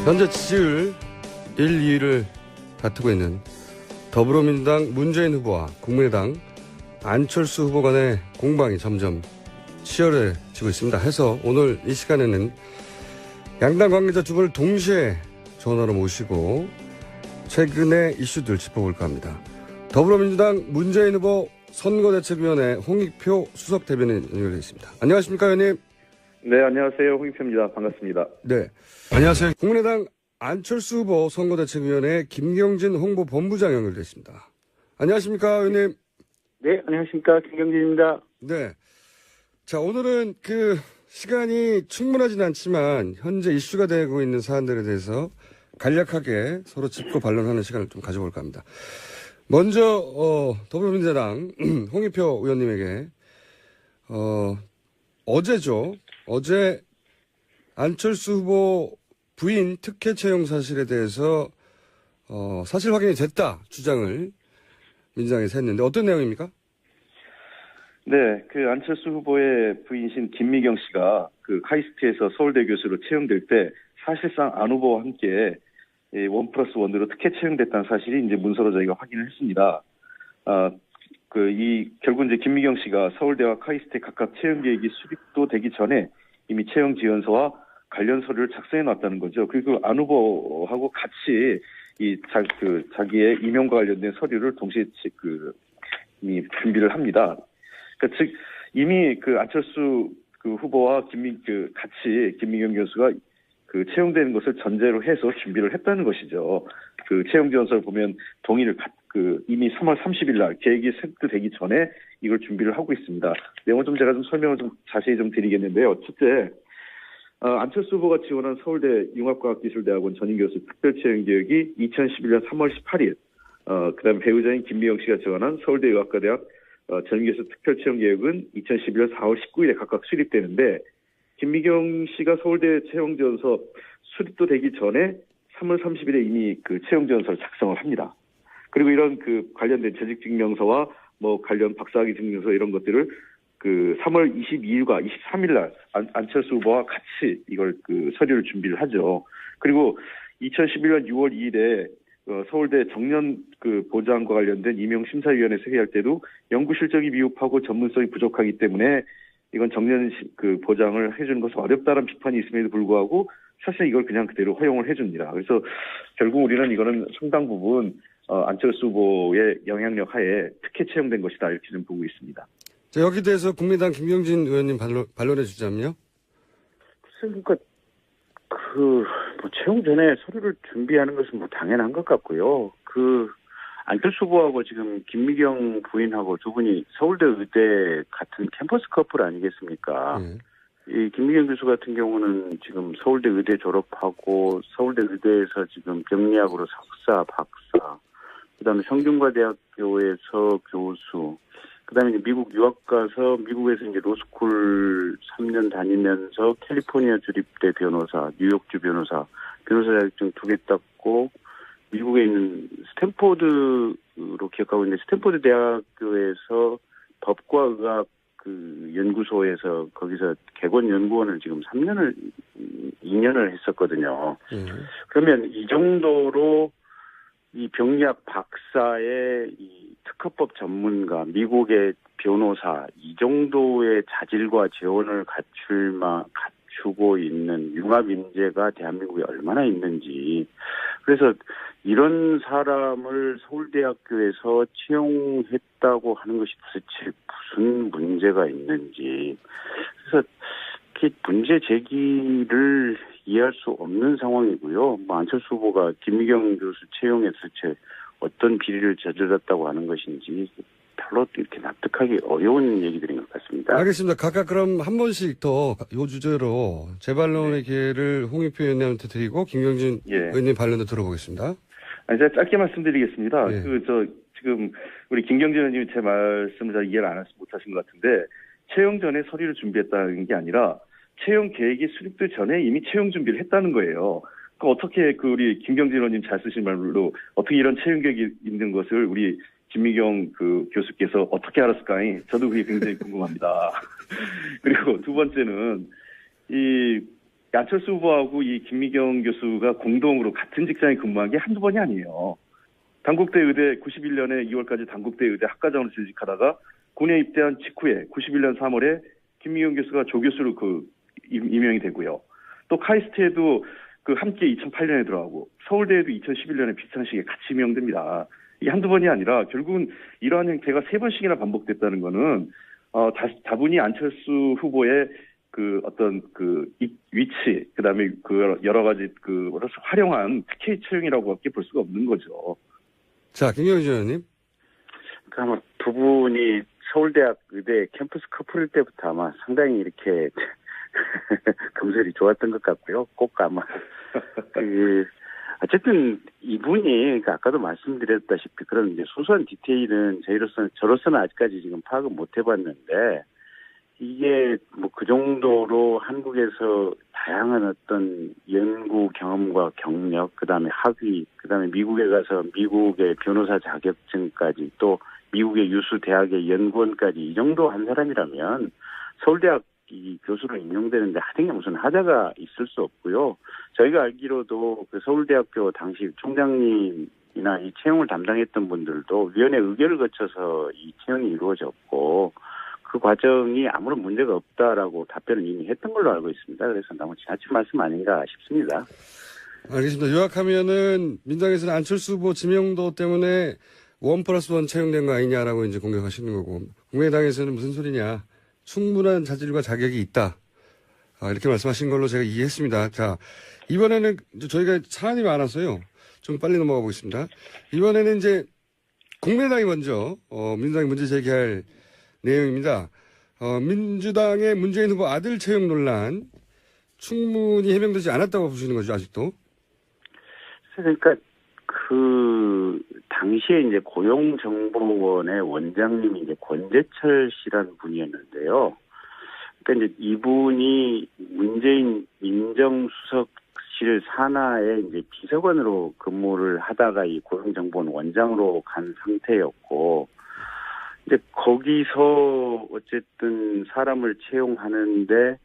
현재 지지율 1, 2위를 다투고 있는 더불어민주당 문재인 후보와 국민의당 안철수 후보 간의 공방이 점점 치열해지고 있습니다. 해서 오늘 이 시간에는 양당 관계자 두 분을 동시에 전화로 모시고 최근의 이슈들 짚어볼까 합니다. 더불어민주당 문재인 후보 선거대책위원회 홍익표 수석 대변인 연결되어 있습니다. 안녕하십니까, 의원님? 네, 안녕하세요. 홍익표입니다. 반갑습니다. 네. 안녕하세요. 국민의당 안철수 후보 선거대책위원회 김경진 홍보본부장 연결되어 있습니다. 안녕하십니까, 의원님? 네, 안녕하십니까. 김경진입니다. 네. 자, 오늘은 시간이 충분하지는 않지만 현재 이슈가 되고 있는 사안들에 대해서 간략하게 서로 짚고 반론하는 시간을 좀 가져볼까 합니다. 먼저, 더불어민주당 홍익표 의원님에게, 어제죠. 어제 안철수 후보 부인 특혜 채용 사실에 대해서, 사실 확인이 됐다 주장을 민주당에서 했는데 어떤 내용입니까? 네, 안철수 후보의 부인신 김미경 씨가 카이스트에서 서울대 교수로 채용될 때 사실상 안 후보와 함께 1+1으로 특혜 채용됐다는 사실이 이제 문서로 저희가 확인을 했습니다. 결국 이제 김미경 씨가 서울대와 카이스트의 각각 채용 계획이 수립도 되기 전에 이미 채용 지원서와 관련 서류를 작성해 놨다는 거죠. 그리고 안 후보하고 같이 자기의 임용과 관련된 서류를 동시에 이미 준비를 합니다. 즉 이미 안철수 후보와 같이 김미경 교수가 채용되는 것을 전제로 해서 준비를 했다는 것이죠. 채용 지원서를 보면 동의를 이미 3월 30일 날 계획이 세트되기 전에 이걸 준비를 하고 있습니다. 내용을 좀 제가 설명을 좀 자세히 좀 드리겠는데요. 첫째, 안철수 후보가 지원한 서울대 융합과학기술대학원 전임교수 특별채용 계획이 2011년 3월 18일, 그다음에 배우자인 김미경 씨가 지원한 서울대 의학과대학 전임교수 특별채용 계획은 2011년 4월 19일에 각각 수립되는데, 김미경 씨가 서울대 채용 지원서 수립도 되기 전에 3월 30일에 이미 채용 지원서를 작성을 합니다. 그리고 이런 관련된 재직증명서와 관련 박사학위 증명서 이런 것들을 3월 22일과 23일 날 안철수 후보와 같이 이걸 서류를 준비를 하죠. 그리고 2011년 6월 2일에 서울대 정년 보장과 관련된 임용심사위원회에서 회의할 때도 연구 실적이 미흡하고 전문성이 부족하기 때문에 이건 정년 보장을 해주는 것은 어렵다는 비판이 있음에도 불구하고 사실 이걸 그냥 그대로 허용을 해줍니다. 그래서 결국 우리는 이거는 상당 부분 안철수 후보의 영향력 하에 특혜 채용된 것이다 이렇게 좀 보고 있습니다. 자, 여기 대해서 국민의당 김경진 의원님 반론해 주자면요. 그러니까 채용 전에 서류를 준비하는 것은 당연한 것 같고요. 안철수 후보하고 지금 김미경 부인하고 두 분이 서울대 의대 같은 캠퍼스 커플 아니겠습니까? 이 김미경 교수 같은 경우는 지금 서울대 의대 졸업하고 서울대 의대에서 지금 병리학으로 석사, 박사, 그다음에 성균관대학교에서 교수, 그다음에 이제 미국 유학 가서 미국에서 이제 로스쿨 3년 다니면서 캘리포니아 주립대 변호사, 뉴욕주 변호사 자격증 2개 땄고 미국에 있는 스탠포드로 기억하고 있는데 스탠포드 대학교에서 법과 의학 연구소에서 거기서 개건 연구원을 지금 2년을 했었거든요. 그러면 이 정도로 이 병리학 박사의 이 특허법 전문가, 미국의 변호사, 이 정도의 자질과 재원을 갖추고 있는 융합 인재가 대한민국에 얼마나 있는지. 그래서 이런 사람을 서울대학교에서 채용했다고 하는 것이 도대체 무슨 문제가 있는지. 그래서 문제 제기를 이해할 수 없는 상황이고요. 안철수 후보가 김미경 교수 채용에 도대체 어떤 비리를 저질렀다고 하는 것인지 별로 이렇게 납득하기 어려운 얘기들인 것 같습니다. 알겠습니다. 각각 그럼 한 번씩 더 요 주제로 재반론의 기회를 홍익표 의원님한테 드리고 김경진 의원님 반론도 들어보겠습니다. 제가 짧게 말씀드리겠습니다. 예. 지금 우리 김경진 의원님이 제 말씀을 잘 이해를 못하신 것 같은데 채용 전에 서류를 준비했다는 게 아니라 채용 계획이 수립되기 전에 이미 채용 준비를 했다는 거예요. 어떻게 우리 김경진 의원님 잘 쓰신 말로 어떻게 이런 채용 계획이 있는 것을 우리 김미경 교수께서 어떻게 알았을까요? 저도 그게 굉장히 궁금합니다. 그리고 두 번째는 안철수 후보하고 이 김미경 교수가 공동으로 같은 직장에 근무한 게 한두 번이 아니에요. 단국대 의대 91년에 2월까지 단국대 의대 학과장으로 재직하다가 군에 입대한 직후에 91년 3월에 김미경 교수가 조교수로 임명이 되고요. 또 카이스트에도 함께 2008년에 들어가고 서울대에도 2011년에 비슷한 시기에 같이 임명됩니다. 이게 한두 번이 아니라 결국은 이러한 형태가 3번씩이나 반복됐다는 거는 다분히 안철수 후보의 위치, 그다음에 여러 가지 활용한 특혜 채용이라고밖에 볼 수가 없는 거죠. 자, 김경진 의원님. 그러니까 두 분이 서울대학 의대 캠퍼스 커플일 때부터 아마 상당히 이렇게 금슬이 좋았던 것 같고요. 꼭 아마 어쨌든 이분이 그러니까 아까도 말씀드렸다시피 그런 이제 소소한 디테일은 저로서는 아직까지 지금 파악은 못 해봤는데 이게 그 정도로 한국에서 다양한 어떤 연구 경험과 경력, 그다음에 학위, 그다음에 미국에 가서 미국의 변호사 자격증까지 또 미국의 유수 대학의 연구원까지 이 정도 한 사람이라면 서울대학 이 교수로 임용되는데 하등에 무슨 하자가 있을 수 없고요. 저희가 알기로도 서울대학교 당시 총장님이나 이 채용을 담당했던 분들도 위원회 의결을 거쳐서 이 채용이 이루어졌고 그 과정이 아무런 문제가 없다라고 답변을 이미 했던 걸로 알고 있습니다. 그래서 너무 지나친 말씀 아닌가 싶습니다. 알겠습니다. 요약하면은 민주당에서는 안철수 후보 지명도 때문에 1+1 채용된 거 아니냐라고 이제 공격하시는 거고 국민의당에서는 무슨 소리냐. 충분한 자질과 자격이 있다. 이렇게 말씀하신 걸로 제가 이해했습니다. 자, 이번에는 저희가 사안이 많아서요. 좀 빨리 넘어가 보겠습니다. 이번에는 이제 국민의당이 먼저 민주당이 문제 제기할 내용입니다. 민주당의 문재인 후보 아들 채용 논란 충분히 해명되지 않았다고 보시는 거죠, 아직도? 그러니까 당시에 이제 고용정보원의 원장님이 이제 권재철 씨라는 분이었는데요. 그러니까 이제 이분이 문재인 민정수석실 산하에 이제 비서관으로 근무를 하다가 이 고용정보원 원장으로 간 상태였고, 이제 거기서 어쨌든 사람을 채용하는,데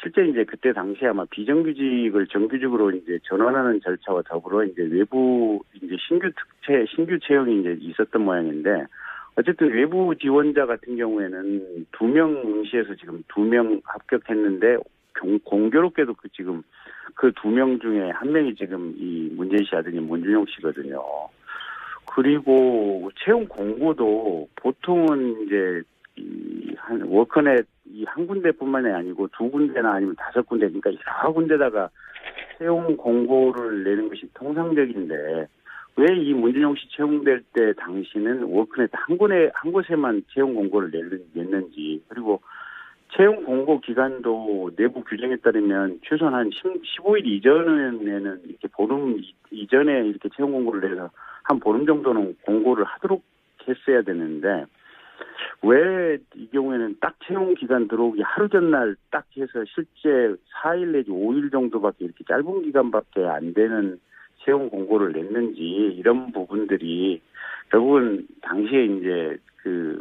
실제 이제 그때 당시에 아마 비정규직을 정규직으로 이제 전환하는 절차와 더불어 이제 외부 이제 신규 채용이 이제 있었던 모양인데, 어쨌든 외부 지원자 같은 경우에는 2명 응시해서 지금 2명 합격했는데 공교롭게도 지금 그 2명 중에 1명이 지금 이 문재인 씨 아드님 문준용 씨거든요. 그리고 채용 공고도 보통은 이제 한 워커넷 한 군데뿐만이 아니고 2군데나 아니면 5군데, 그러니까 여러 군데다가 채용 공고를 내는 것이 통상적인데 왜 이 문준용 씨 채용될 때 당시는 워커넷 한 곳에만 채용 공고를 냈는지, 그리고 채용 공고 기간도 내부 규정에 따르면 최소한 한 15일 이전에는 이렇게 보름 이전에 이렇게 채용 공고를 내서 한 보름 정도는 공고를 하도록 했어야 되는데 왜 이 경우에는 딱 채용 기간 들어오기 하루 전날 딱 해서 실제 4일 내지 5일 정도밖에 이렇게 짧은 기간밖에 안 되는 채용 공고를 냈는지, 이런 부분들이 결국은 당시에 이제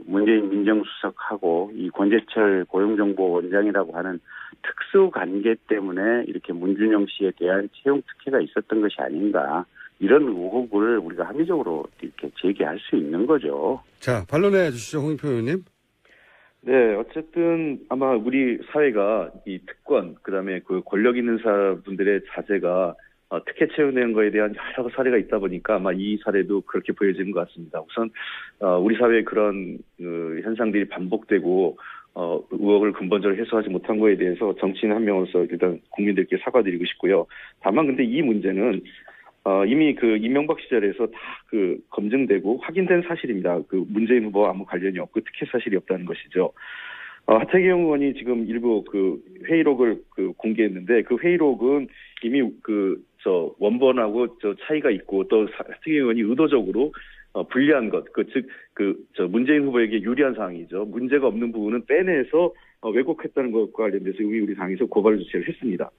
문재인 민정수석하고 이 권재철 고용정보원장이라고 하는 특수 관계 때문에 이렇게 문준용 씨에 대한 채용 특혜가 있었던 것이 아닌가, 이런 의혹을 우리가 합리적으로 이렇게 제기할 수 있는 거죠. 자, 반론해 주시죠, 홍익표 의원님. 네, 어쨌든 아마 우리 사회가 이 특권, 그다음에 권력 있는 사람들의 자제가 특혜 채용되는 거에 대한 여러 사례가 있다 보니까 아마 이 사례도 그렇게 보여지는 것 같습니다. 우선 우리 사회에 그런 현상들이 반복되고 의혹을 근본적으로 해소하지 못한 거에 대해서 정치인 한 명으로서 일단 국민들께 사과드리고 싶고요. 다만 근데 이 문제는 이미 이명박 시절에서 다 검증되고 확인된 사실입니다. 문재인 후보와 아무 관련이 없고 특혜 사실이 없다는 것이죠. 하태경 의원이 지금 일부 회의록을 공개했는데 그 회의록은 이미 원본하고 차이가 있고, 또 하태경 의원이 의도적으로 불리한 것, 문재인 후보에게 유리한 사항이죠. 문제가 없는 부분은 빼내서 왜곡했다는 것과 관련돼서 이미 우리 당에서 고발 조치를 했습니다.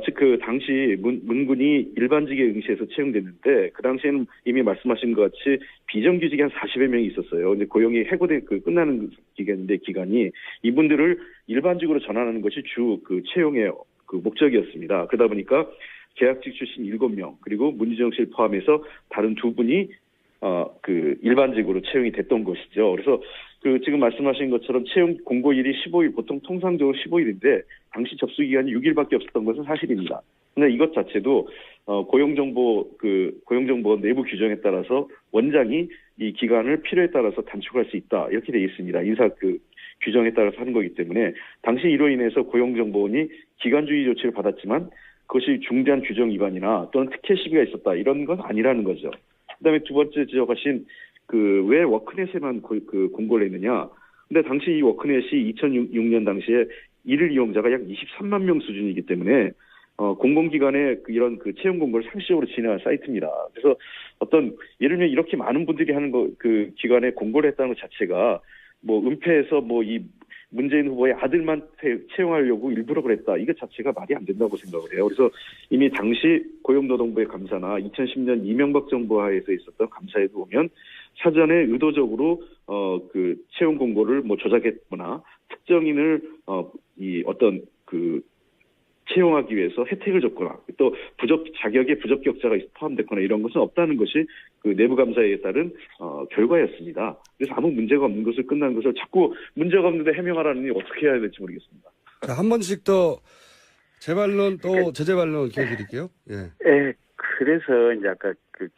즉 당시 문군이 일반직에 응시해서 채용됐는데 그 당시에는 이미 말씀하신 것 같이 비정규직이 한 40여 명이 있었어요. 근데 고용이 해고된 끝나는 기간이 이분들을 일반직으로 전환하는 것이 주 채용의 그 목적이었습니다. 그러다 보니까 계약직 출신 7명 그리고 문희정 씨를 포함해서 다른 2분이 일반직으로 채용이 됐던 것이죠. 그래서 지금 말씀하신 것처럼 채용 공고일이 15일, 보통 통상적으로 15일인데 당시 접수 기간이 6일밖에 없었던 것은 사실입니다. 근데 이것 자체도 고용정보 내부 규정에 따라서 원장이 이 기간을 필요에 따라서 단축할 수 있다 이렇게 되어 있습니다. 인사 규정에 따라서 하는 거기 때문에 당시 이로 인해서 고용정보원이 기간주의 조치를 받았지만 그것이 중대한 규정 위반이나 또는 특혜 시비가 있었다 이런 건 아니라는 거죠. 그다음에 두 번째 지적하신 왜 워크넷에만 공고를 했느냐. 근데 당시 이 워크넷이 2006년 당시에 일일 이용자가 약 23만 명 수준이기 때문에 공공기관의 이런 채용 공고를 상시적으로 진행한 사이트입니다. 그래서 예를 들면 이렇게 많은 분들이 하는 기관에 공고를 했다는 것 자체가 은폐해서 이 문재인 후보의 아들만 채용하려고 일부러 그랬다. 이거 자체가 말이 안 된다고 생각을 해요. 그래서 이미 당시 고용노동부의 감사나 2010년 이명박 정부 하에서 있었던 감사에도 보면 사전에 의도적으로 채용 공고를 조작했거나 특정인을 채용하기 위해서 혜택을 줬거나 또 자격에 부적격자가 포함됐거나 이런 것은 없다는 것이 내부 감사에 따른 결과였습니다. 그래서 아무 문제가 없는 것을 끝난 것을 자꾸 문제가 없는데 해명하라니 어떻게 해야 될지 모르겠습니다. 자, 한 번씩 더 재반론 또 제재반론 기회드릴게요. 예. 네, 그래서 이제 아까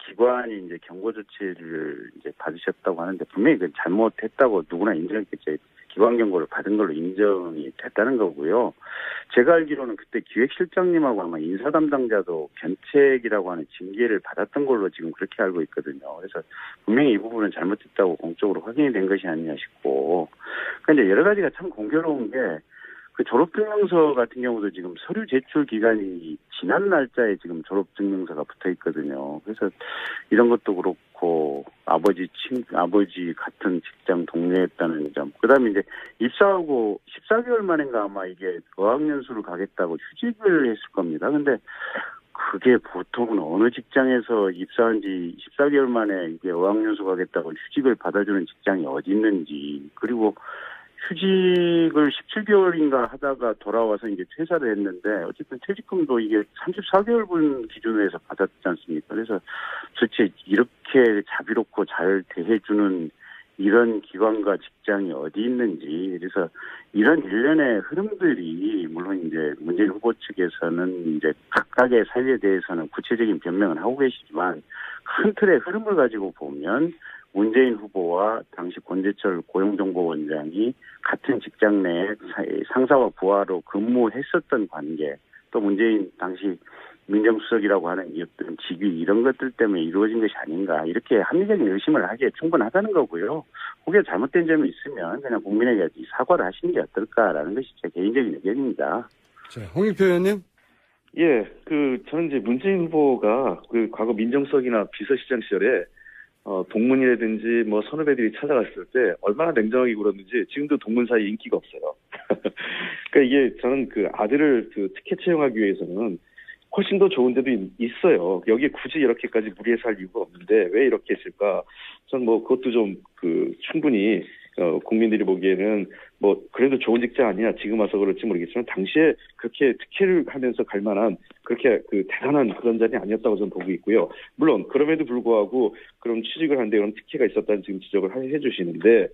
기관이 이제 경고 조치를 이제 받으셨다고 하는데 분명히 잘못했다고 누구나 인정했겠죠. 기관 경고를 받은 걸로 인정이 됐다는 거고요. 제가 알기로는 그때 기획실장님하고 아마 인사 담당자도 견책이라고 하는 징계를 받았던 걸로 지금 그렇게 알고 있거든요. 그래서 분명히 이 부분은 잘못됐다고 공적으로 확인이 된 것이 아니냐 싶고. 그런데 여러 가지가 참 공교로운 게 졸업증명서 같은 경우도 지금 서류 제출 기간이 지난 날짜에 지금 졸업증명서가 붙어 있거든요. 그래서 이런 것도 그렇고 아버지 같은 직장 동료였다는 점. 그다음에 이제 입사하고 14개월 만인가 아마 이게 어학연수를 가겠다고 휴직을 했을 겁니다. 근데 그게 보통은 어느 직장에서 입사한 지 14개월 만에 이게 어학연수 가겠다고 휴직을 받아주는 직장이 어디 있는지. 그리고 휴직을 17개월인가 하다가 돌아와서 이제 퇴사를 했는데 어쨌든 퇴직금도 이게 34개월분 기준으로 해서 받았지 않습니까? 그래서 도대체 이렇게 자비롭고 잘 대해주는 이런 기관과 직장이 어디 있는지. 그래서 이런 일련의 흐름들이 물론 이제 문재인 후보 측에서는 이제 각각의 사유에 대해서는 구체적인 변명을 하고 계시지만 큰 틀의 흐름을 가지고 보면 문재인 후보와 당시 권재철 고용정보원장이 같은 직장 내 상사와 부하로 근무했었던 관계, 또 문재인 당시 민정수석이라고 하는 이 어떤 직위 이런 것들 때문에 이루어진 것이 아닌가 이렇게 합리적인 의심을 하기에 충분하다는 거고요. 혹여 잘못된 점이 있으면 그냥 국민에게 사과를 하시는 게 어떨까라는 것이 제 개인적인 의견입니다. 자, 홍익표 의원님. 예, 저는 이제 문재인 후보가 과거 민정수석이나 비서실장 시절에 동문이라든지 선후배들이 찾아갔을 때 얼마나 냉정하게 굴었는지 지금도 동문 사이에 인기가 없어요. 그러니까 이게 저는 아들을 특혜 채용하기 위해서는 훨씬 더 좋은 데도 있어요. 여기에 굳이 이렇게까지 무리해서 할 이유가 없는데 왜 이렇게 했을까? 전 그것도 좀 충분히 국민들이 보기에는 그래도 좋은 직장 아니야 지금 와서 그럴지 모르겠지만 당시에 그렇게 특혜를 하면서 갈 만한 그렇게 대단한 그런 자리 아니었다고 저는 보고 있고요. 물론 그럼에도 불구하고 그런 취직을 하는데 그런 특혜가 있었다는 지금 지적을 해주시는데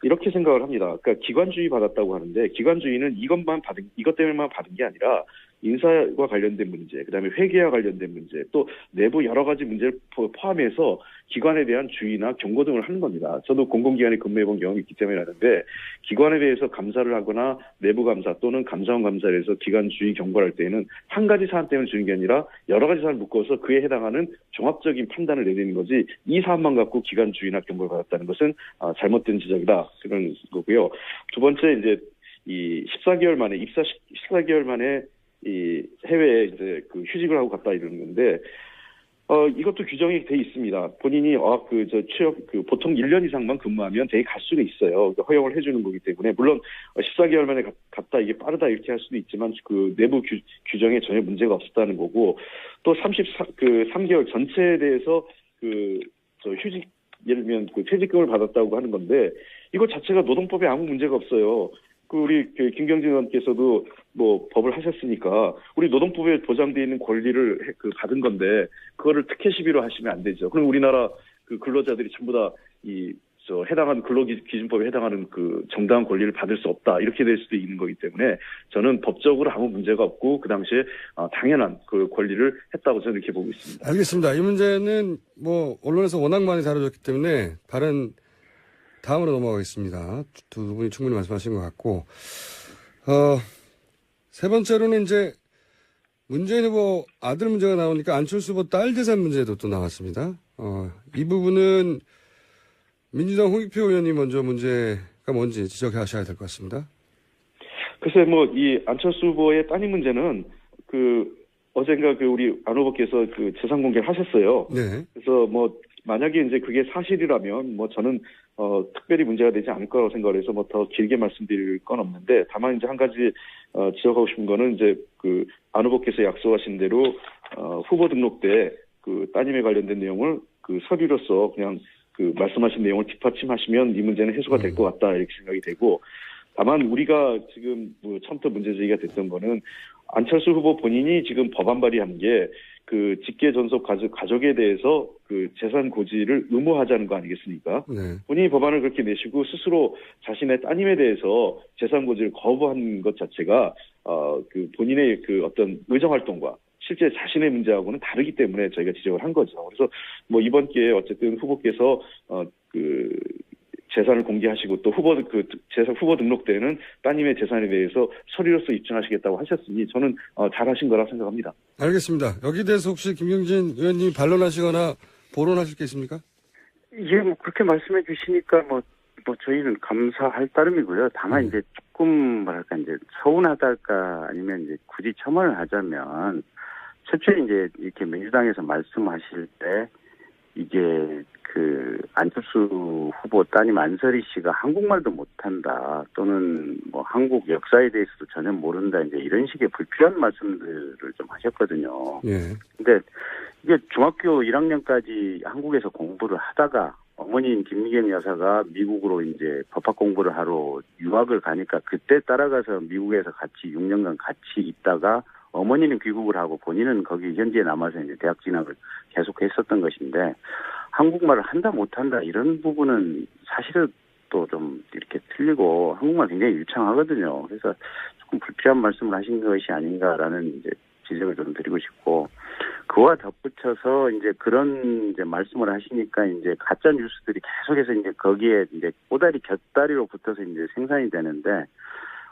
이렇게 생각을 합니다. 그러니까 기관주의 받았다고 하는데 기관주의는 이것 때문에만 받은 게 아니라 인사와 관련된 문제, 그다음에 회계와 관련된 문제, 또 내부 여러 가지 문제를 포함해서 기관에 대한 주의나 경고 등을 하는 겁니다. 저도 공공기관에 근무해본 경험이 있기 때문에 아는데 기관에 대해서 감사를 하거나 내부 감사 또는 감사원 감사를 해서 기관 주의 경고를 할 때에는 한 가지 사안 때문에 주는 게 아니라 여러 가지 사안을 묶어서 그에 해당하는 종합적인 판단을 내리는 거지 이 사안만 갖고 기관 주의나 경고를 받았다는 것은 잘못된 지적이다 그런 거고요. 두 번째 이제 이 14개월 만에 입사 14개월 만에 이 해외에 이제 휴직을 하고 갔다 이러는 건데 이것도 규정이 돼 있습니다. 본인이 취업 보통 1년 이상만 근무하면 대개 갈 수는 있어요. 허용을 해주는 거기 때문에 물론 14개월 만에 갔다 이게 빠르다 이렇게 할 수도 있지만 내부 규정에 전혀 문제가 없었다는 거고 또 3개월 전체에 대해서 휴직 예를 들면 퇴직금을 받았다고 하는 건데 이거 자체가 노동법에 아무 문제가 없어요. 우리 김경진 의원께서도 뭐 법을 하셨으니까 우리 노동법에 보장되어 있는 권리를 받은 건데 그거를 특혜 시비로 하시면 안 되죠. 그럼 우리나라 근로자들이 전부 다 해당하는 근로기준법에 해당하는 정당한 권리를 받을 수 없다 이렇게 될 수도 있는 거기 때문에 저는 법적으로 아무 문제가 없고 그 당시에 당연한 그 권리를 했다고 저는 이렇게 보고 있습니다. 알겠습니다. 이 문제는 뭐 언론에서 워낙 많이 다뤄졌기 때문에 다음으로 넘어가겠습니다. 두 분이 충분히 말씀하신 것 같고 세 번째로는 이제 문재인 후보 아들 문제가 나오니까 안철수 후보 딸 재산 문제도 또 나왔습니다. 이 부분은 민주당 홍익표 의원이 먼저 문제가 뭔지 지적하셔야 될 것 같습니다. 글쎄, 이 안철수 후보의 따님 문제는 어젠가 우리 안 후보께서 재산 공개를 하셨어요. 네. 그래서 만약에 이제 그게 사실이라면 저는 특별히 문제가 되지 않을 거라고 생각을 해서 더 길게 말씀드릴 건 없는데 다만 이제 한 가지 지적하고 싶은 거는 이제 안 후보께서 약속하신 대로 후보 등록 때 따님에 관련된 내용을 서류로서 그냥 말씀하신 내용을 뒷받침하시면 이 문제는 해소가 될 것 같다 이렇게 생각이 되고 다만 우리가 지금 처음부터 문제 제기가 됐던 거는 안철수 후보 본인이 지금 법안 발의한 게 직계 전속 가족에 대해서 재산 고지를 의무화하자는 거 아니겠습니까? 네. 본인이 법안을 그렇게 내시고 스스로 자신의 따님에 대해서 재산 고지를 거부한 것 자체가 본인의 어떤 의정 활동과 실제 자신의 문제하고는 다르기 때문에 저희가 지적을 한 거죠. 그래서 이번 기회에 어쨌든 후보께서 재산을 공개하시고 또 후보 등록 때는 따님의 재산에 대해서 서류로서 입증하시겠다고 하셨으니 저는 잘하신 거라 생각합니다. 알겠습니다. 여기 대해서 혹시 김경진 의원님이 반론하시거나 보론하실 게 있습니까? 예, 그렇게 말씀해 주시니까 저희는 감사할 따름이고요. 다만 이제 조금 이제 서운하다 할까 아니면 이제 굳이 첨언을 하자면 첫째 이제 이렇게 민주당에서 말씀하실 때 이게 안철수 후보 따님 안설희 씨가 한국말도 못한다 또는 한국 역사에 대해서도 전혀 모른다 이제 이런 식의 불필요한 말씀들을 좀 하셨거든요. 예. 근데 이게 중학교 1학년까지 한국에서 공부를 하다가 어머니인 김미경 여사가 미국으로 이제 법학 공부를 하러 유학을 가니까 그때 따라가서 미국에서 같이 6년간 같이 있다가 어머니는 귀국을 하고 본인은 거기 현지에 남아서 이제 대학 진학을 계속했었던 것인데 한국말을 한다 못한다 이런 부분은 사실은 또 좀 이렇게 틀리고 한국말 굉장히 유창하거든요. 그래서 조금 불필요한 말씀을 하신 것이 아닌가라는 이제 지적을 좀 드리고 싶고 그와 덧붙여서 이제 그런 이제 말씀을 하시니까 이제 가짜 뉴스들이 계속해서 이제 거기에 이제 꼬다리 곁다리로 붙어서 이제 생산이 되는데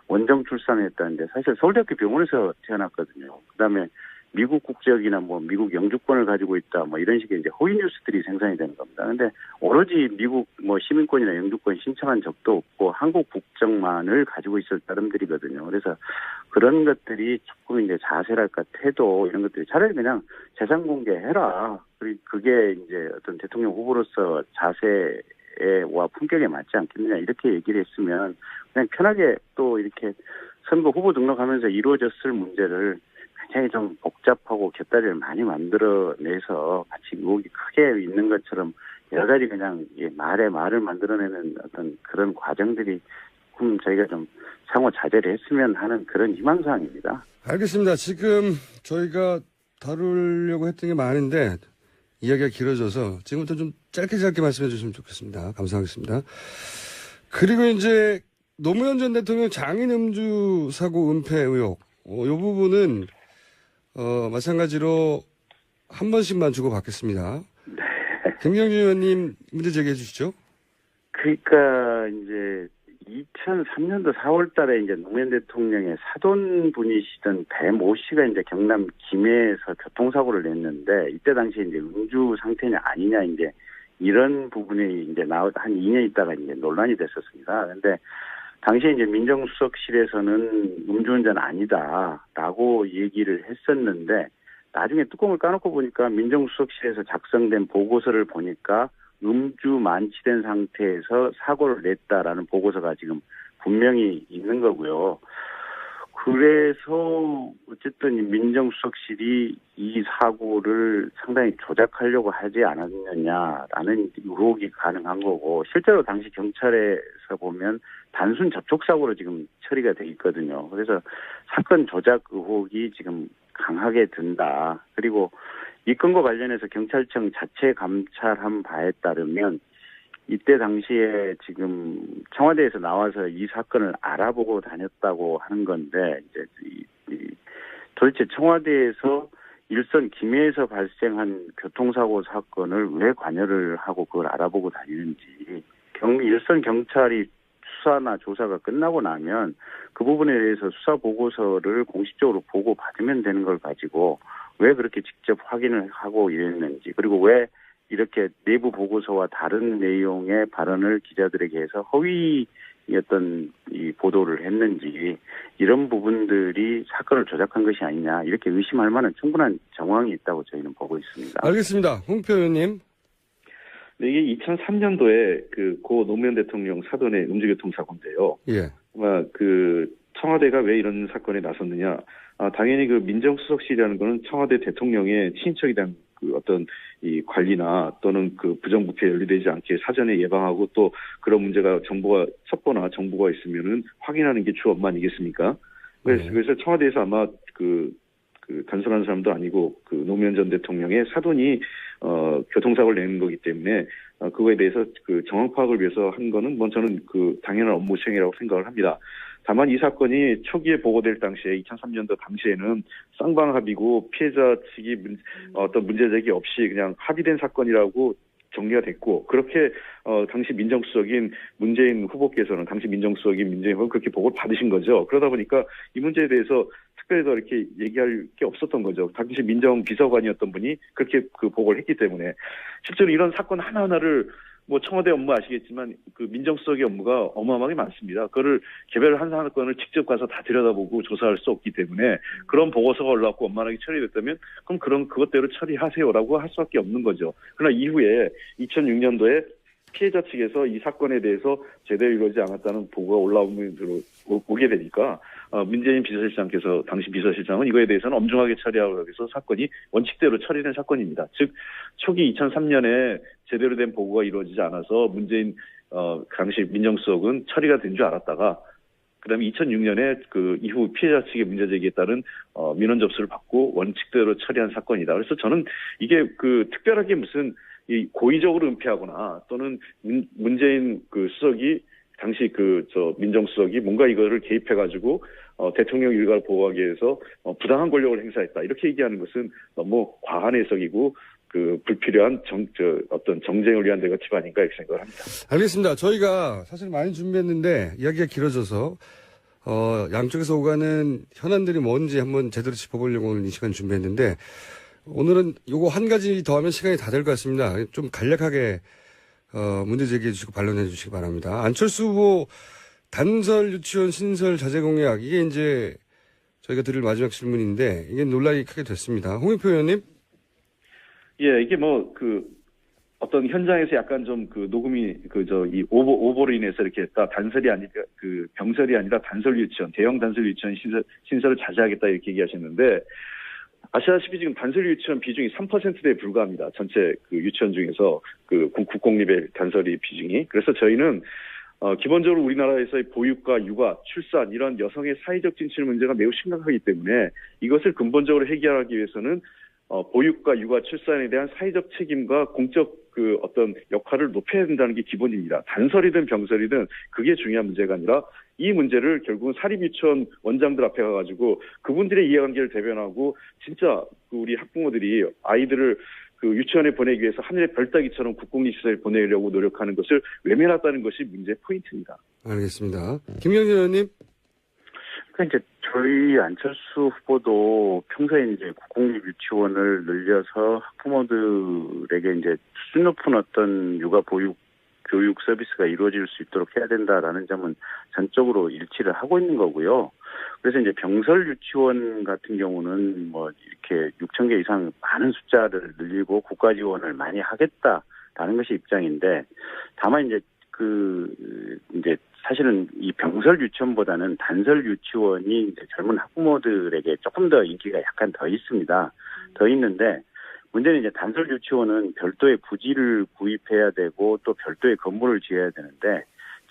원정 출산했다는데 사실 서울대학교 병원에서 태어났거든요. 그다음에 미국 국적이나 미국 영주권을 가지고 있다 이런 식의 이제 허위 뉴스들이 생산이 되는 겁니다. 근데 오로지 미국 시민권이나 영주권 신청한 적도 없고 한국 국적만을 가지고 있을 사람들이거든요. 그래서 그런 것들이 조금 이제 자세랄까 태도 이런 것들이 차라리 그냥 재산 공개해라. 그리고 그게 이제 어떤 대통령 후보로서 자세와 품격에 맞지 않겠느냐 이렇게 얘기를 했으면 그냥 편하게 또 이렇게 선거 후보 등록하면서 이루어졌을 문제를 굉장히 좀 복잡하고 곁다리를 많이 만들어내서 마치 의혹이 크게 있는 것처럼 여러 가지 그냥 말에 말을 만들어내는 어떤 그런 과정들이 조금 저희가 좀 상호 자제를 했으면 하는 그런 희망사항입니다. 알겠습니다. 지금 저희가 다루려고 했던 게 많은데 이야기가 길어져서 지금부터 좀 짧게 말씀해 주시면 좋겠습니다. 감사하겠습니다. 그리고 이제 노무현 전 대통령 장인 음주 사고 은폐 의혹. 이 부분은 마찬가지로 한 번씩만 주고받겠습니다. 네. 김경진 의원님 문제 제기해 주시죠. 그러니까 이제 2003년도 4월 달에 이제 노무현 대통령의 사돈분이시던 배모 씨가 이제 경남 김해에서 교통사고를 냈는데 이때 당시에 이제 음주 상태냐 아니냐 이제 이런 부분이 이제 한 2년 있다가 이제 논란이 됐었습니다. 근데 당시에 이제 민정수석실에서는 음주운전 아니다라고 얘기를 했었는데 나중에 뚜껑을 까놓고 보니까 민정수석실에서 작성된 보고서를 보니까 음주 만취된 상태에서 사고를 냈다라는 보고서가 지금 분명히 있는 거고요. 그래서 어쨌든 이 민정수석실이 이 사고를 상당히 조작하려고 하지 않았느냐라는 의혹이 가능한 거고, 실제로 당시 경찰에서 보면 단순 접촉사고로 지금 처리가 돼 있거든요. 그래서 사건 조작 의혹이 지금 강하게 든다. 그리고 이 건과 관련해서 경찰청 자체 감찰한 바에 따르면 이때 당시에 지금 청와대에서 나와서 이 사건을 알아보고 다녔다고 하는 건데, 이제 도대체 청와대에서 일선 김해에서 발생한 교통사고 사건을 왜 관여를 하고 그걸 알아보고 다니는지, 일선 경찰이 수사나 조사가 끝나고 나면 그 부분에 대해서 수사 보고서를 공식적으로 보고 받으면 되는 걸 가지고 왜 그렇게 직접 확인을 하고 이랬는지, 그리고 왜 이렇게 내부 보고서와 다른 내용의 발언을 기자들에게 해서 허위였던 이 보도를 했는지, 이런 부분들이 사건을 조작한 것이 아니냐, 이렇게 의심할 만한 충분한 정황이 있다고 저희는 보고 있습니다. 알겠습니다. 홍표 의원님. 네, 이게 2003년도에 고 노무현 대통령 사돈의 음주교통 사고인데요. 예. 아마 청와대가 왜 이런 사건에 나섰느냐? 당연히 민정수석실이라는 거는 청와대 대통령의 친인척에 대한 어떤 이 관리나 또는 부정부패에 연루되지 않게 사전에 예방하고, 또 그런 문제가 첩보나 정보가 있으면은 확인하는 게 주 업무 아니겠습니까? 그래서 청와대에서 아마 단순한 사람도 아니고 노무현 전 대통령의 사돈이 교통사고를 내는 거기 때문에 그거에 대해서 정황 파악을 위해서 한 거는 저는 당연한 업무 수행이라고 생각을 합니다. 다만 이 사건이 초기에 보고될 당시에 2003년도 당시에는 쌍방합의고 피해자 측이 어떤 문제제기 없이 그냥 합의된 사건이라고 정리가 됐고, 그렇게 당시 민정수석인 문재인 후보께서는 그렇게 보고를 받으신 거죠. 그러다 보니까 이 문제에 대해서 특별히 더 이렇게 얘기할 게 없었던 거죠. 당시 민정비서관이었던 분이 그렇게 보고를 했기 때문에, 실제로 이런 사건 하나하나를 청와대 업무 아시겠지만 민정수석의 업무가 어마어마하게 많습니다. 그거를 개별 한 사건을 직접 가서 다 들여다보고 조사할 수 없기 때문에, 그런 보고서가 올라왔고 원만하게 처리됐다면 그럼 그것대로 처리하세요라고 할 수밖에 없는 거죠. 그러나 이후에 2006년도에 피해자 측에서 이 사건에 대해서 제대로 이루어지지 않았다는 보고가 오게 되니까 문재인 비서실장께서, 당시 비서실장은 이거에 대해서는 엄중하게 처리하고 해서 사건이 원칙대로 처리된 사건입니다. 즉 초기 2003년에 제대로 된 보고가 이루어지지 않아서 문재인 당시 민정수석은 처리가 된 줄 알았다가, 그다음에 2006년에 이후 피해자 측의 문제 제기에 따른 민원 접수를 받고 원칙대로 처리한 사건이다. 그래서 저는 이게 특별하게 무슨 고의적으로 은폐하거나 또는 문재인 수석이 당시 민정수석이 뭔가 이거를 개입해가지고 대통령 일가를 보호하기 위해서 부당한 권력을 행사했다, 이렇게 얘기하는 것은 너무 과한 해석이고 불필요한 어떤 정쟁을 위한 대거치가 아닌가 이렇게 생각을 합니다. 알겠습니다. 저희가 사실 많이 준비했는데 이야기가 길어져서 양쪽에서 오가는 현안들이 뭔지 한번 제대로 짚어보려고 오늘 이 시간 준비했는데, 오늘은 요거 한 가지 더 하면 시간이 다 될 것 같습니다. 좀 간략하게 문제 제기해 주시고 반론해 주시기 바랍니다. 안철수 후보 단설 유치원 신설 자제 공약, 이게 이제 저희가 드릴 마지막 질문인데 이게 논란이 크게 됐습니다. 홍익표 의원님. 예, 이게 어떤 현장에서 약간 좀 녹음이 이 오보로 인해서 이렇게 단설이 아니라 병설이 아니라 단설 유치원, 대형 단설 유치원 신설을 자제하겠다 이렇게 얘기하셨는데, 아시다시피 지금 단설 유치원 비중이 3%대에 불과합니다. 전체 유치원 중에서 국공립의 단설이 비중이. 그래서 저희는 기본적으로 우리나라에서의 보육과 육아, 출산 이런 여성의 사회적 진출 문제가 매우 심각하기 때문에 이것을 근본적으로 해결하기 위해서는 보육과 육아, 출산에 대한 사회적 책임과 공적 어떤 역할을 높여야 된다는 게 기본입니다. 단설이든 병설이든 그게 중요한 문제가 아니라, 이 문제를 결국은 사립유치원 원장들 앞에 가가지고 그분들의 이해관계를 대변하고, 진짜 우리 학부모들이 아이들을 유치원에 보내기 위해서 하늘의 별따기처럼 국공립시설에 보내려고 노력하는 것을 외면했다는 것이 문제의 포인트입니다. 알겠습니다. 김경진 의원님. 그러니까 이제 저희 안철수 후보도 평소에 이제 국공립 유치원을 늘려서 학부모들에게 이제 수준 높은 어떤 육아 보육 교육 서비스가 이루어질 수 있도록 해야 된다라는 점은 전적으로 일치를 하고 있는 거고요. 그래서 이제 병설 유치원 같은 경우는 이렇게 6,000개 이상 많은 숫자를 늘리고 국가 지원을 많이 하겠다라는 것이 입장인데, 다만 이제 사실은 이 병설 유치원보다는 단설 유치원이 이제 젊은 학부모들에게 조금 더 인기가 약간 더 있습니다. 더 있는데 문제는 이제 단설 유치원은 별도의 부지를 구입해야 되고 또 별도의 건물을 지어야 되는데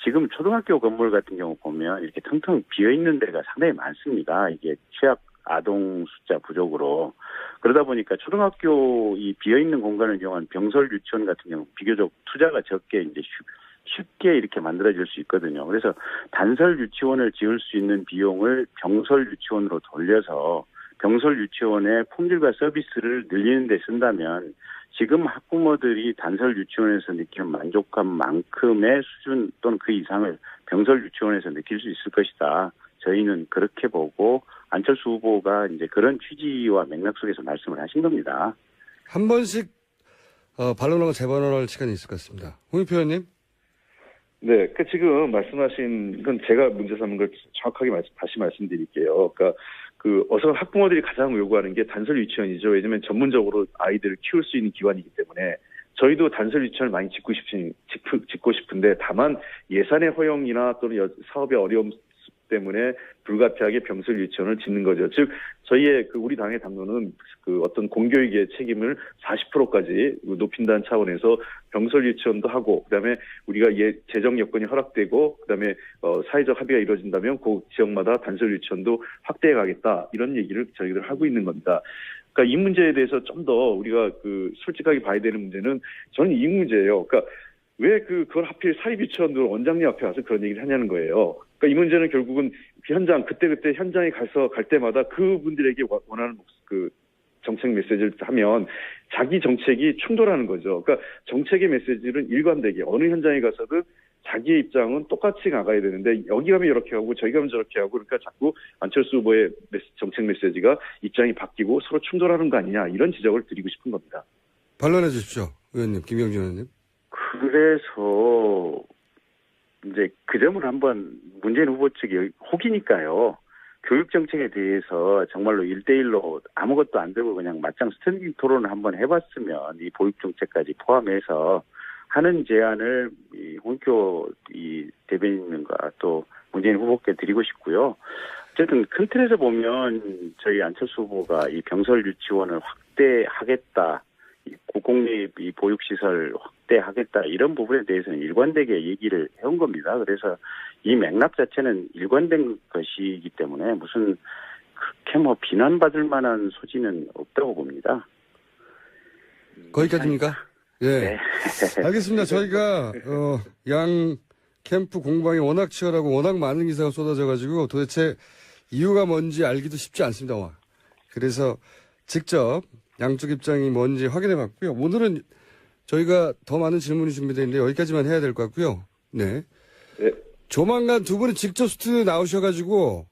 지금 초등학교 건물 같은 경우 보면 이렇게 텅텅 비어 있는 데가 상당히 많습니다. 이게 취약 아동 숫자 부족으로. 그러다 보니까 초등학교 이 비어 있는 공간을 이용한 병설 유치원 같은 경우 비교적 투자가 적게 이제 쉽게 이렇게 만들어질 수 있거든요. 그래서 단설 유치원을 지을 수 있는 비용을 병설 유치원으로 돌려서 병설 유치원의 품질과 서비스를 늘리는 데 쓴다면 지금 학부모들이 단설 유치원에서 느끼는 만족감만큼의 수준 또는 그 이상을 병설 유치원에서 느낄 수 있을 것이다. 저희는 그렇게 보고 안철수 후보가 이제 그런 취지와 맥락 속에서 말씀을 하신 겁니다. 한 번씩 반론하고 재반론할 시간이 있을 것 같습니다. 홍익표 의원님. 네, 지금 말씀하신 건 제가 문제 삼은 걸 정확하게 다시 말씀드릴게요. 그러니까 어서 학부모들이 가장 요구하는 게 단설 유치원이죠. 왜냐하면 전문적으로 아이들을 키울 수 있는 기관이기 때문에 저희도 단설 유치원을 많이 짓고 싶은데 다만 예산의 허용이나 또는 사업의 어려움 때문에 불가피하게 병설 유치원을 짓는 거죠. 즉 저희의 우리 당의 당론은 어떤 공교육의 책임을 40%까지 높인다는 차원에서 병설 유치원도 하고 그다음에 우리가 재정 여건이 허락되고 그다음에 사회적 합의가 이루어진다면 그 지역마다 단설 유치원도 확대해 가겠다 이런 얘기를 저희들 하고 있는 겁니다. 그러니까 이 문제에 대해서 좀 더 우리가 솔직하게 봐야 되는 문제는 저는 이 문제예요. 그러니까 왜 그걸 하필 사립유치원들 원장님 앞에 와서 그런 얘기를 하냐는 거예요. 그러니까 이 문제는 결국은 현장 그때 현장에 갈 때마다 그분들에게 원하는 정책 메시지를 하면 자기 정책이 충돌하는 거죠. 그러니까 정책의 메시지는 일관되게 어느 현장에 가서든 자기의 입장은 똑같이 나가야 되는데 여기 가면 이렇게 하고 저기 가면 저렇게 하고 그러니까 자꾸 안철수 후보의 정책 메시지가 입장이 바뀌고 서로 충돌하는 거 아니냐 이런 지적을 드리고 싶은 겁니다. 반론해 주십시오. 의원님, 김경진 의원님. 그래서 이제 그 점을 한번 문재인 후보 측이 혹이니까요. 교육 정책에 대해서 정말로 1대1로 아무것도 안 들고 그냥 맞짱 스탠딩 토론을 한번 해봤으면 이 보육 정책까지 포함해서 하는 제안을 홍익표 대변인과 또 문재인 후보께 드리고 싶고요. 어쨌든 큰 틀에서 보면 저희 안철수 후보가 이 병설 유치원을 확대하겠다. 국공립 보육시설 확대하겠다 이런 부분에 대해서는 일관되게 얘기를 해온 겁니다. 그래서 이 맥락 자체는 일관된 것이기 때문에 무슨 그렇게 비난받을 만한 소지는 없다고 봅니다. 거기까지입니까? 예. 네. 알겠습니다. 저희가 양 캠프 공방이 워낙 치열하고 워낙 많은 기사가 쏟아져가지고 도대체 이유가 뭔지 알기도 쉽지 않습니다. 그래서 직접 양쪽 입장이 뭔지 확인해 봤고요. 오늘은 저희가 더 많은 질문이 준비되어 있는데 여기까지만 해야 될 것 같고요. 네. 네. 조만간 두 분이 직접 스튜디오에 나오셔가지고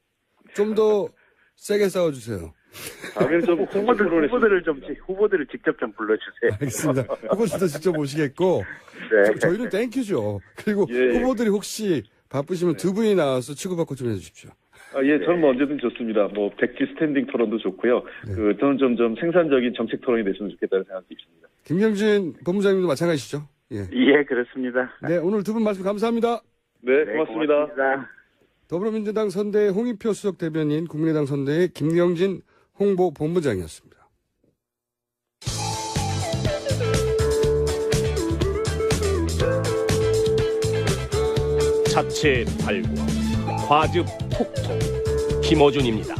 좀 더 세게 싸워주세요. 다음에는 좀 후보들을 직접 좀 불러주세요. 알겠습니다. 후보들도 직접 모시겠고 네. 저희는 땡큐죠. 그리고 예. 후보들이 혹시 바쁘시면 두 분이 나와서 치고받고 좀 해주십시오. 예, 저는 언제든 좋습니다. 백지 스탠딩 토론도 좋고요. 네. 저는 좀 생산적인 정책 토론이 됐으면 좋겠다는 생각도 있습니다. 김경진 본부장님도 마찬가지시죠? 예. 예, 그렇습니다. 네, 오늘 두 분 말씀 감사합니다. 네, 고맙습니다. 고맙습니다. 더불어민주당 선대의 홍익표 수석 대변인, 국민의당 선대의 김경진 홍보 본부장이었습니다. 자체 발굴, 과즙 톡톡, 김어준입니다.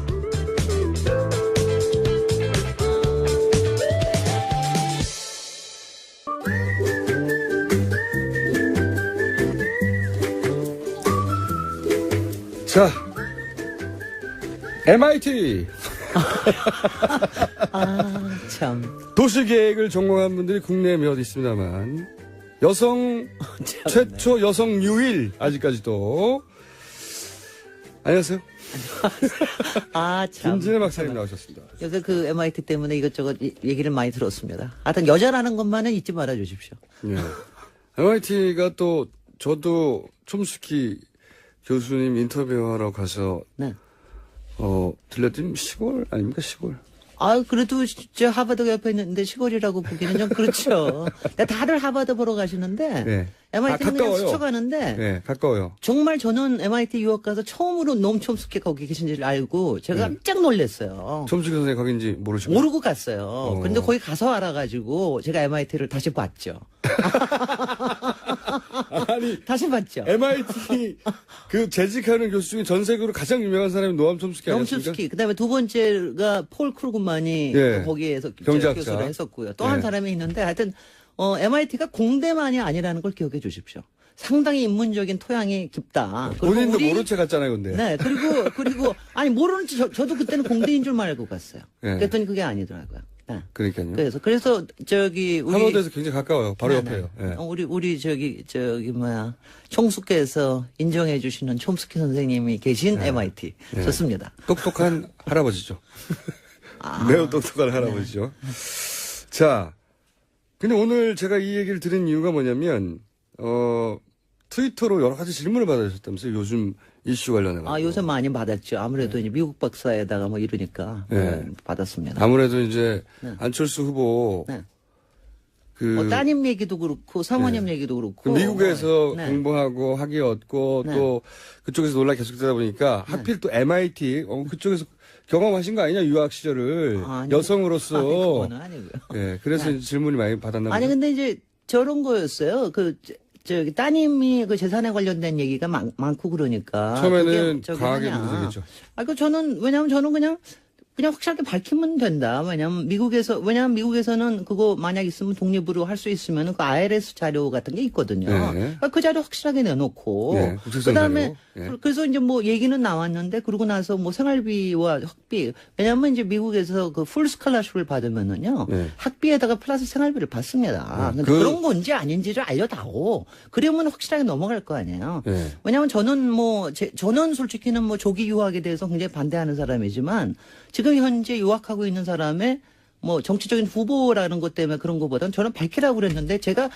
자, MIT. 참. 도시계획을 전공한 분들이 국내에 몇 있습니다만, 최초 여성 유일, 아직까지도. 안녕하세요. 참. 김진애 박사님 나오셨습니다. 요새 MIT 때문에 이것저것 얘기를 많이 들었습니다. 하여튼 여자라는 것만은 잊지 말아 주십시오. 네. MIT가 또, 저도 촘스키 교수님 인터뷰하러 가서, 네. 들렸더니 시골 아닙니까, 시골? 아, 그래도 진짜 하버드가 옆에 있는데 시골이라고 보기는 좀 그렇죠. 다들 하버드 보러 가시는데 네. MIT는 그냥 가까워요. 스쳐가는데 네, 가까워요. 정말 저는 MIT 유학 가서 처음으로 노암 촘스키 거기 계신지를 알고 제가 깜짝 놀랐어요. 촘스키 선생님 거긴지 모르시고. 모르고 갔어요. 근데 거기 가서 알아가지고 제가 MIT를 다시 봤죠. 아니, 다시 봤죠. MIT 그 재직하는 교수 중에 전 세계로 가장 유명한 사람이 노암 촘스키 노암 아니었습니까? 촘스키. 그다음에 두 번째가 폴 크루그만이 예. 거기에서 경제학자. 교수를 했었고요. 또 예. 한 사람이 있는데 하여튼 MIT가 공대만이 아니라는 걸 기억해 주십시오. 상당히 인문적인 토양이 깊다. 그리고 본인도 우리- 모른 채 갔잖아요, 근데. 네, 그리고 아니 모르는지 저도 그때는 공대인 줄 알고 갔어요. 예. 그랬더니 그게 아니더라고요. 네. 그러니까요. 그래서 저기 우리 하버드에서 굉장히 가까워요. 바로 네, 옆에요. 네. 예. 우리 저기 뭐야 총수께서 인정해 주시는 촘스키 선생님이 계신 MIT 좋습니다. 똑똑한 할아버지죠. 아. 매우 똑똑한 할아버지죠. 자, 근데 오늘 제가 이 얘기를 드린 이유가 뭐냐면, 트위터로 여러 가지 질문을 받으셨다면서요. 요즘 이슈 관련해서. 아, 요새 많이 받았죠. 아무래도 이제 미국 박사에다가 뭐 이러니까 네. 받았습니다. 아무래도 이제 네. 안철수 후보 네. 그 뭐 따님 얘기도 그렇고 사모님 얘기도 그렇고 미국에서 네. 공부하고 학위 얻고 네. 또 그쪽에서 논란이 계속되다 보니까 하필 또 MIT 그쪽에서 경험하신 거 아니냐 유학 시절을 아니, 여성으로서 아니, 그거는 아니고요. 예 그래서 이제 질문이 많이 받았나 아니 보죠. 근데 이제 저런 거였어요. 저기 따님이 그 재산에 관련된 얘기가 많고 그러니까 처음에는 그게 저기 강하게 하냐. 문제겠죠. 그 왜냐면 저는 그냥 확실하게 밝히면 된다. 왜냐면 미국에서는 그거 만약 있으면 독립으로 할 수 있으면 그 IRS 자료 같은 게 있거든요. 네. 그 자료 확실하게 내놓고 네, 국제선 그다음에 자료. 네. 그래서 이제 뭐 얘기는 나왔는데 그러고 나서 뭐 생활비와 학비 왜냐면 이제 미국에서 그 풀 스칼라십을 받으면은요 네. 학비에다가 플러스 생활비를 받습니다. 근데 그런 건지 아닌지를 알려다오. 그러면 확실하게 넘어갈 거 아니에요. 네. 왜냐하면 저는 솔직히는 뭐 조기 유학에 대해서 굉장히 반대하는 사람이지만 지금 현재 유학하고 있는 사람의 뭐 정치적인 후보라는 것 때문에 그런 것보다는 저는 밝히라고 그랬는데 제가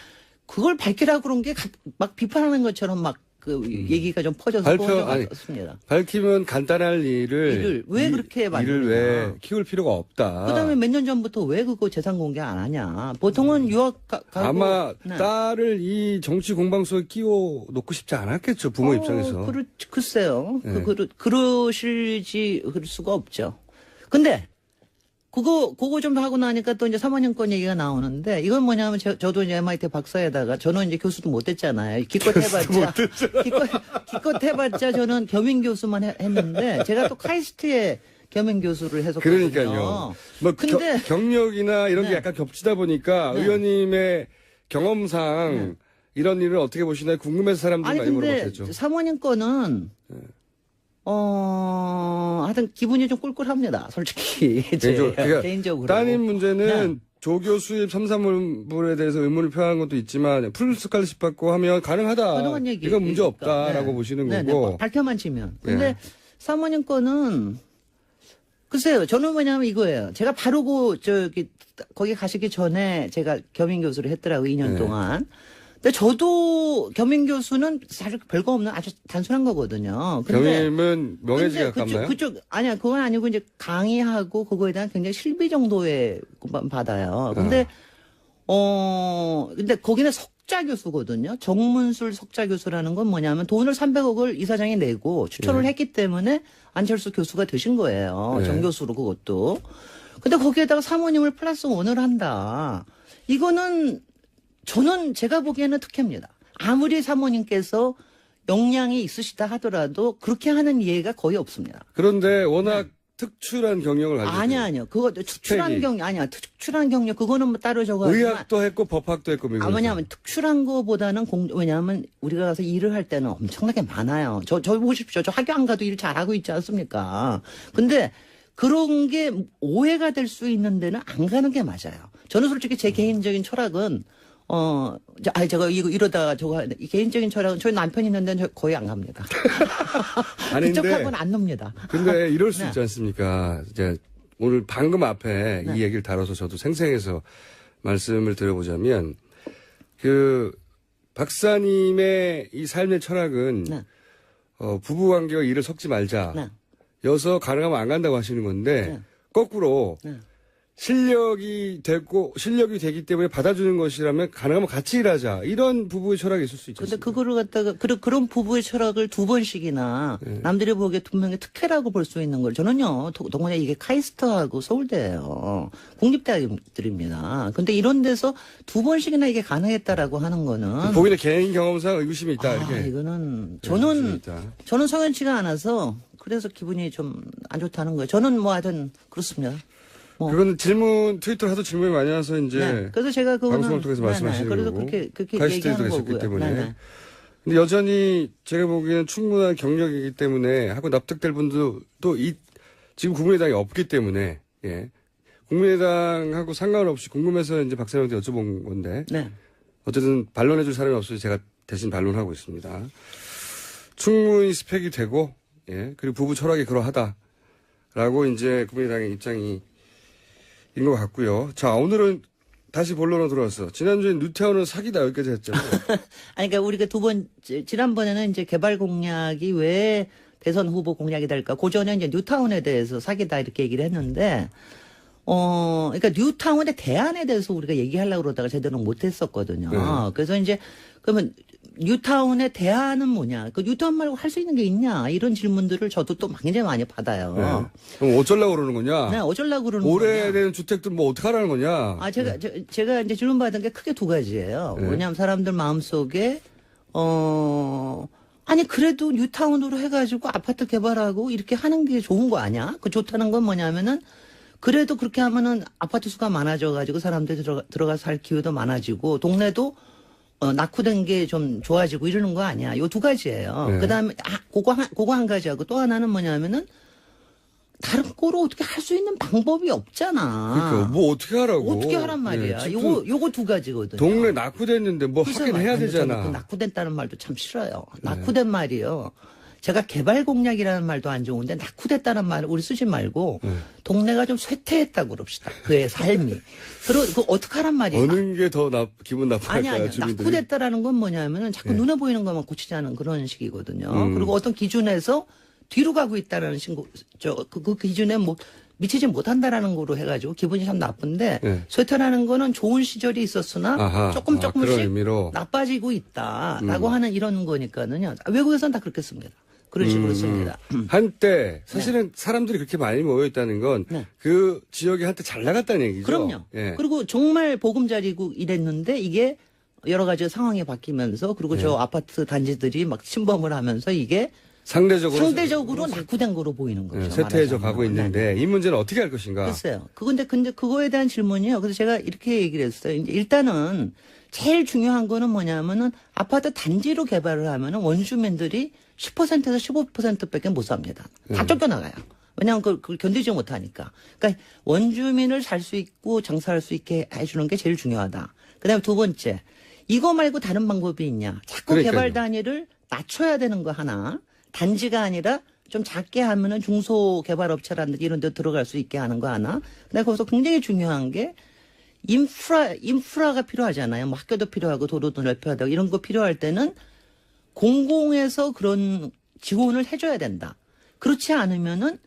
그걸 밝히라고 그런 게 막 비판하는 것처럼 막 그 얘기가 좀 퍼져서 그렇습니다. 밝히면 간단할 일을 왜 그렇게 만드냐. 일을 왜 키울 필요가 없다. 그다음에 몇 년 전부터 왜 그거 재산 공개 안 하냐. 보통은 유학 가고 아마 네. 딸을 이 정치 공방소에 끼워 놓고 싶지 않았겠죠 부모 입장에서. 글쎄요. 네. 그럴 수가 없죠. 근데 그거 좀 하고 나니까 또 이제 사모님권 얘기가 나오는데 이건 뭐냐면 저도 이제 MIT 박사에다가 저는 이제 교수도 못 됐잖아요. 기껏 해봤자 저는 겸임 교수만 했는데 제가 또 카이스트에 겸임 교수를 했었거든요. 그러니까요. 뭐 근데 경력이나 이런 게 네. 약간 겹치다 보니까 네. 의원님의 경험상 이런 일을 어떻게 보시나요? 궁금해서 사람들이 아니 많이 근데 물어봤겠죠. 사모님 거는 하여튼 기분이 좀 꿀꿀합니다. 솔직히 그러니까 개인적으로 따님 문제는 네. 조교 수입 3, 4물에 대해서 의문을 표하는 것도 있지만 풀 스칼러십 받고 하면 가능하다. 가능한 얘기. 이건 문제 없다라고 네. 보시는 네, 거고. 네, 밝혀만 치면. 근데 네. 사모님 거는 글쎄요. 저는 뭐냐면 이거예요. 제가 바로 거기 가시기 전에 제가 겸임 교수를 했더라고요. 2년 네. 동안. 근데 저도 겸임 교수는 사실 별거 없는 아주 단순한 거거든요. 근데 겸임은 명예직에 가깝나요? 아니야. 그건 아니고 이제 강의하고 그거에 대한 굉장히 실비 정도의 것만 받아요. 근데 근데 거기는 석자 교수거든요. 정문술 석자 교수라는 건 뭐냐면 돈을 300억을 이사장이 내고 추천을 했기 때문에 안철수 교수가 되신 거예요. 네. 정교수로 그것도. 근데 거기에다가 사모님을 플러스 1을 한다. 이거는 저는 제가 보기에는 특혜입니다. 아무리 사모님께서 역량이 있으시다 하더라도 그렇게 하는 예가 거의 없습니다. 그런데 워낙 특출한 경력을 가지고 아니요. 그거 특출한 경력 아니야. 특출한 경력 그거는 뭐 따로 저거 의학도 했고 법학도 했고 미국에서. 뭐냐면 특출한 거보다는 왜냐하면 우리가 가서 일을 할 때는 엄청나게 많아요. 저 보십시오. 저 학교 안 가도 일 잘하고 있지 않습니까? 근데 그런 게 오해가 될 수 있는 데는 안 가는 게 맞아요. 저는 솔직히 제 개인적인 철학은 제가 이러다가 이 개인적인 철학은 저희 남편이 있는데 저 거의 안 갑니다. 그쪽하고는 안 놉니다. 근데 이럴 수 네. 있지 않습니까? 이제 오늘 방금 앞에 네. 이 얘기를 다뤄서 저도 생생해서 말씀을 드려보자면 그 박사님의 이 삶의 철학은 네. 부부관계와 일을 섞지 말자. 네. 여서 가능하면 안 간다고 하시는 건데 네. 거꾸로 네. 실력이 되기 때문에 받아주는 것이라면 가능하면 같이 일하자. 이런 부부의 철학이 있을 수 있죠. 근데 그거를 갖다가 그런 부부의 철학을 두 번씩이나 남들이 보기에 분명히 특혜라고 볼 수 있는 걸 저는요 동원에 이게 카이스트하고 서울대예요. 국립대학들입니다. 근데 이런 데서 두 번씩이나 이게 가능했다라고 하는 거는 본인의 개인 경험상 의구심이 있다. 아, 이렇게. 이거는 의구심이 있다. 저는 성현치가 않아서 그래서 기분이 좀 안 좋다는 거예요. 저는 뭐 하여튼 그렇습니다. 뭐. 그건 트위터로 하도 질문이 많이 와서 이제 네. 그래서 제가 그거는 방송을 통해서 말씀하시는 그래서 거고. 그렇게 카이스트에도 얘기하는 계셨기 거고요. 때문에. 네네. 근데 여전히 제가 보기에는 충분한 경력이기 때문에 하고 납득될 분도 지금 국민의당이 없기 때문에 예. 국민의당하고 상관없이 궁금해서 이제 박사님한테 여쭤본 건데 네. 어쨌든 반론해줄 사람이 없어서 제가 대신 반론하고 있습니다. 충분히 스펙이 되고 예. 그리고 부부 철학이 그러하다라고 이제 국민의당의 입장이 인 것 같고요. 자, 오늘은 다시 본론으로 들어왔어. 지난주에 뉴타운은 사기다 여기까지 했잖아요. 아니, 그러니까 우리가 지난번에는 이제 개발 공약이 왜 대선 후보 공약이 될까? 그 전에 이제 뉴타운에 대해서 사기다 이렇게 얘기를 했는데, 그러니까 뉴타운의 대안에 대해서 우리가 얘기하려고 그러다가 제대로 못 했었거든요. 네. 그래서 이제 그러면 뉴타운의 대안은 뭐냐? 그 뉴타운 말고 할 수 있는 게 있냐? 이런 질문들을 저도 또 굉장히 많이 받아요. 네. 그럼 어쩌려고 그러는 거냐? 네, 어쩌려고 그러는 거냐? 오래된 주택들 뭐 어떡하라는 거냐? 아, 제가 이제 질문 받은 게 크게 두 가지예요. 네. 왜냐하면 사람들 마음속에, 아니, 그래도 뉴타운으로 해가지고 아파트 개발하고 이렇게 하는 게 좋은 거 아니야? 그 좋다는 건 뭐냐면은, 그래도 그렇게 하면은 아파트 수가 많아져가지고 사람들이 들어가서 살 기회도 많아지고, 동네도 낙후된 게 좀 좋아지고 이러는 거 아니야? 요 두 가지예요. 네. 그 다음에, 그거 한 가지하고 또 하나는 뭐냐면은, 다른 거로 어떻게 할 수 있는 방법이 없잖아. 그러니까 뭐 어떻게 하라고? 어떻게 하란 말이야. 네, 요거 두 가지거든요. 동네 낙후됐는데 뭐 하긴 해야 되잖아. 그 낙후됐다는 말도 참 싫어요. 낙후된 말이요. 제가 개발 공약이라는 말도 안 좋은데 낙후됐다는 말을 우리 쓰지 말고 동네가 좀 쇠퇴했다고 그럽시다. 그의 삶이. 그리고 어떻게 하란 말이야. 어느 게 더 기분 나빠할까요, 아니, 주민들이? 낙후됐다라는 건 뭐냐면은 자꾸 눈에 보이는 것만 고치자는 그런 식이거든요. 그리고 어떤 기준에서 뒤로 가고 있다라는 그 기준에 뭐 미치지 못한다라는 거로 해가지고 기분이 참 나쁜데 네. 쇠퇴라는 거는 좋은 시절이 있었으나 아하, 조금씩 그런 의미로. 나빠지고 있다라고 하는 이런 거니까는요. 외국에서는 다 그렇게 씁니다. 그런 식으로 씁니다. 한때 사실은 사람들이 그렇게 많이 모여 있다는 건 그 네. 지역이 한때 잘 나갔다는 얘기죠. 그럼요. 예. 그리고 정말 보금자리고 이랬는데 이게 여러 가지 상황이 바뀌면서 그리고 저 아파트 단지들이 막 침범을 하면서 이게 상대적으로 낙후된 거로 보이는 거죠. 쇠퇴해져 가고 말하자면. 있는데 이 문제는 어떻게 할 것인가? 글쎄요. 근데 그거에 대한 질문이요. 그래서 제가 이렇게 얘기를 했어요. 이제 일단은 제일 중요한 거는 뭐냐면은 아파트 단지로 개발을 하면은 원주민들이 10%에서 15%밖에 못 삽니다. 다 쫓겨나가요. 왜냐하면 그걸 견디지 못하니까. 그러니까 원주민을 살 수 있고 장사할 수 있게 해주는 게 제일 중요하다. 그다음에 두 번째, 이거 말고 다른 방법이 있냐? 자꾸 그러니까요. 개발 단위를 낮춰야 되는 거 하나. 단지가 아니라 좀 작게 하면은 중소개발업체라든지 이런 데 들어갈 수 있게 하는 거 하나. 근데 거기서 굉장히 중요한 게 인프라가 필요하잖아요. 뭐 학교도 필요하고 도로도 넓혀야 되고 이런 거 필요할 때는 공공에서 그런 지원을 해줘야 된다. 그렇지 않으면은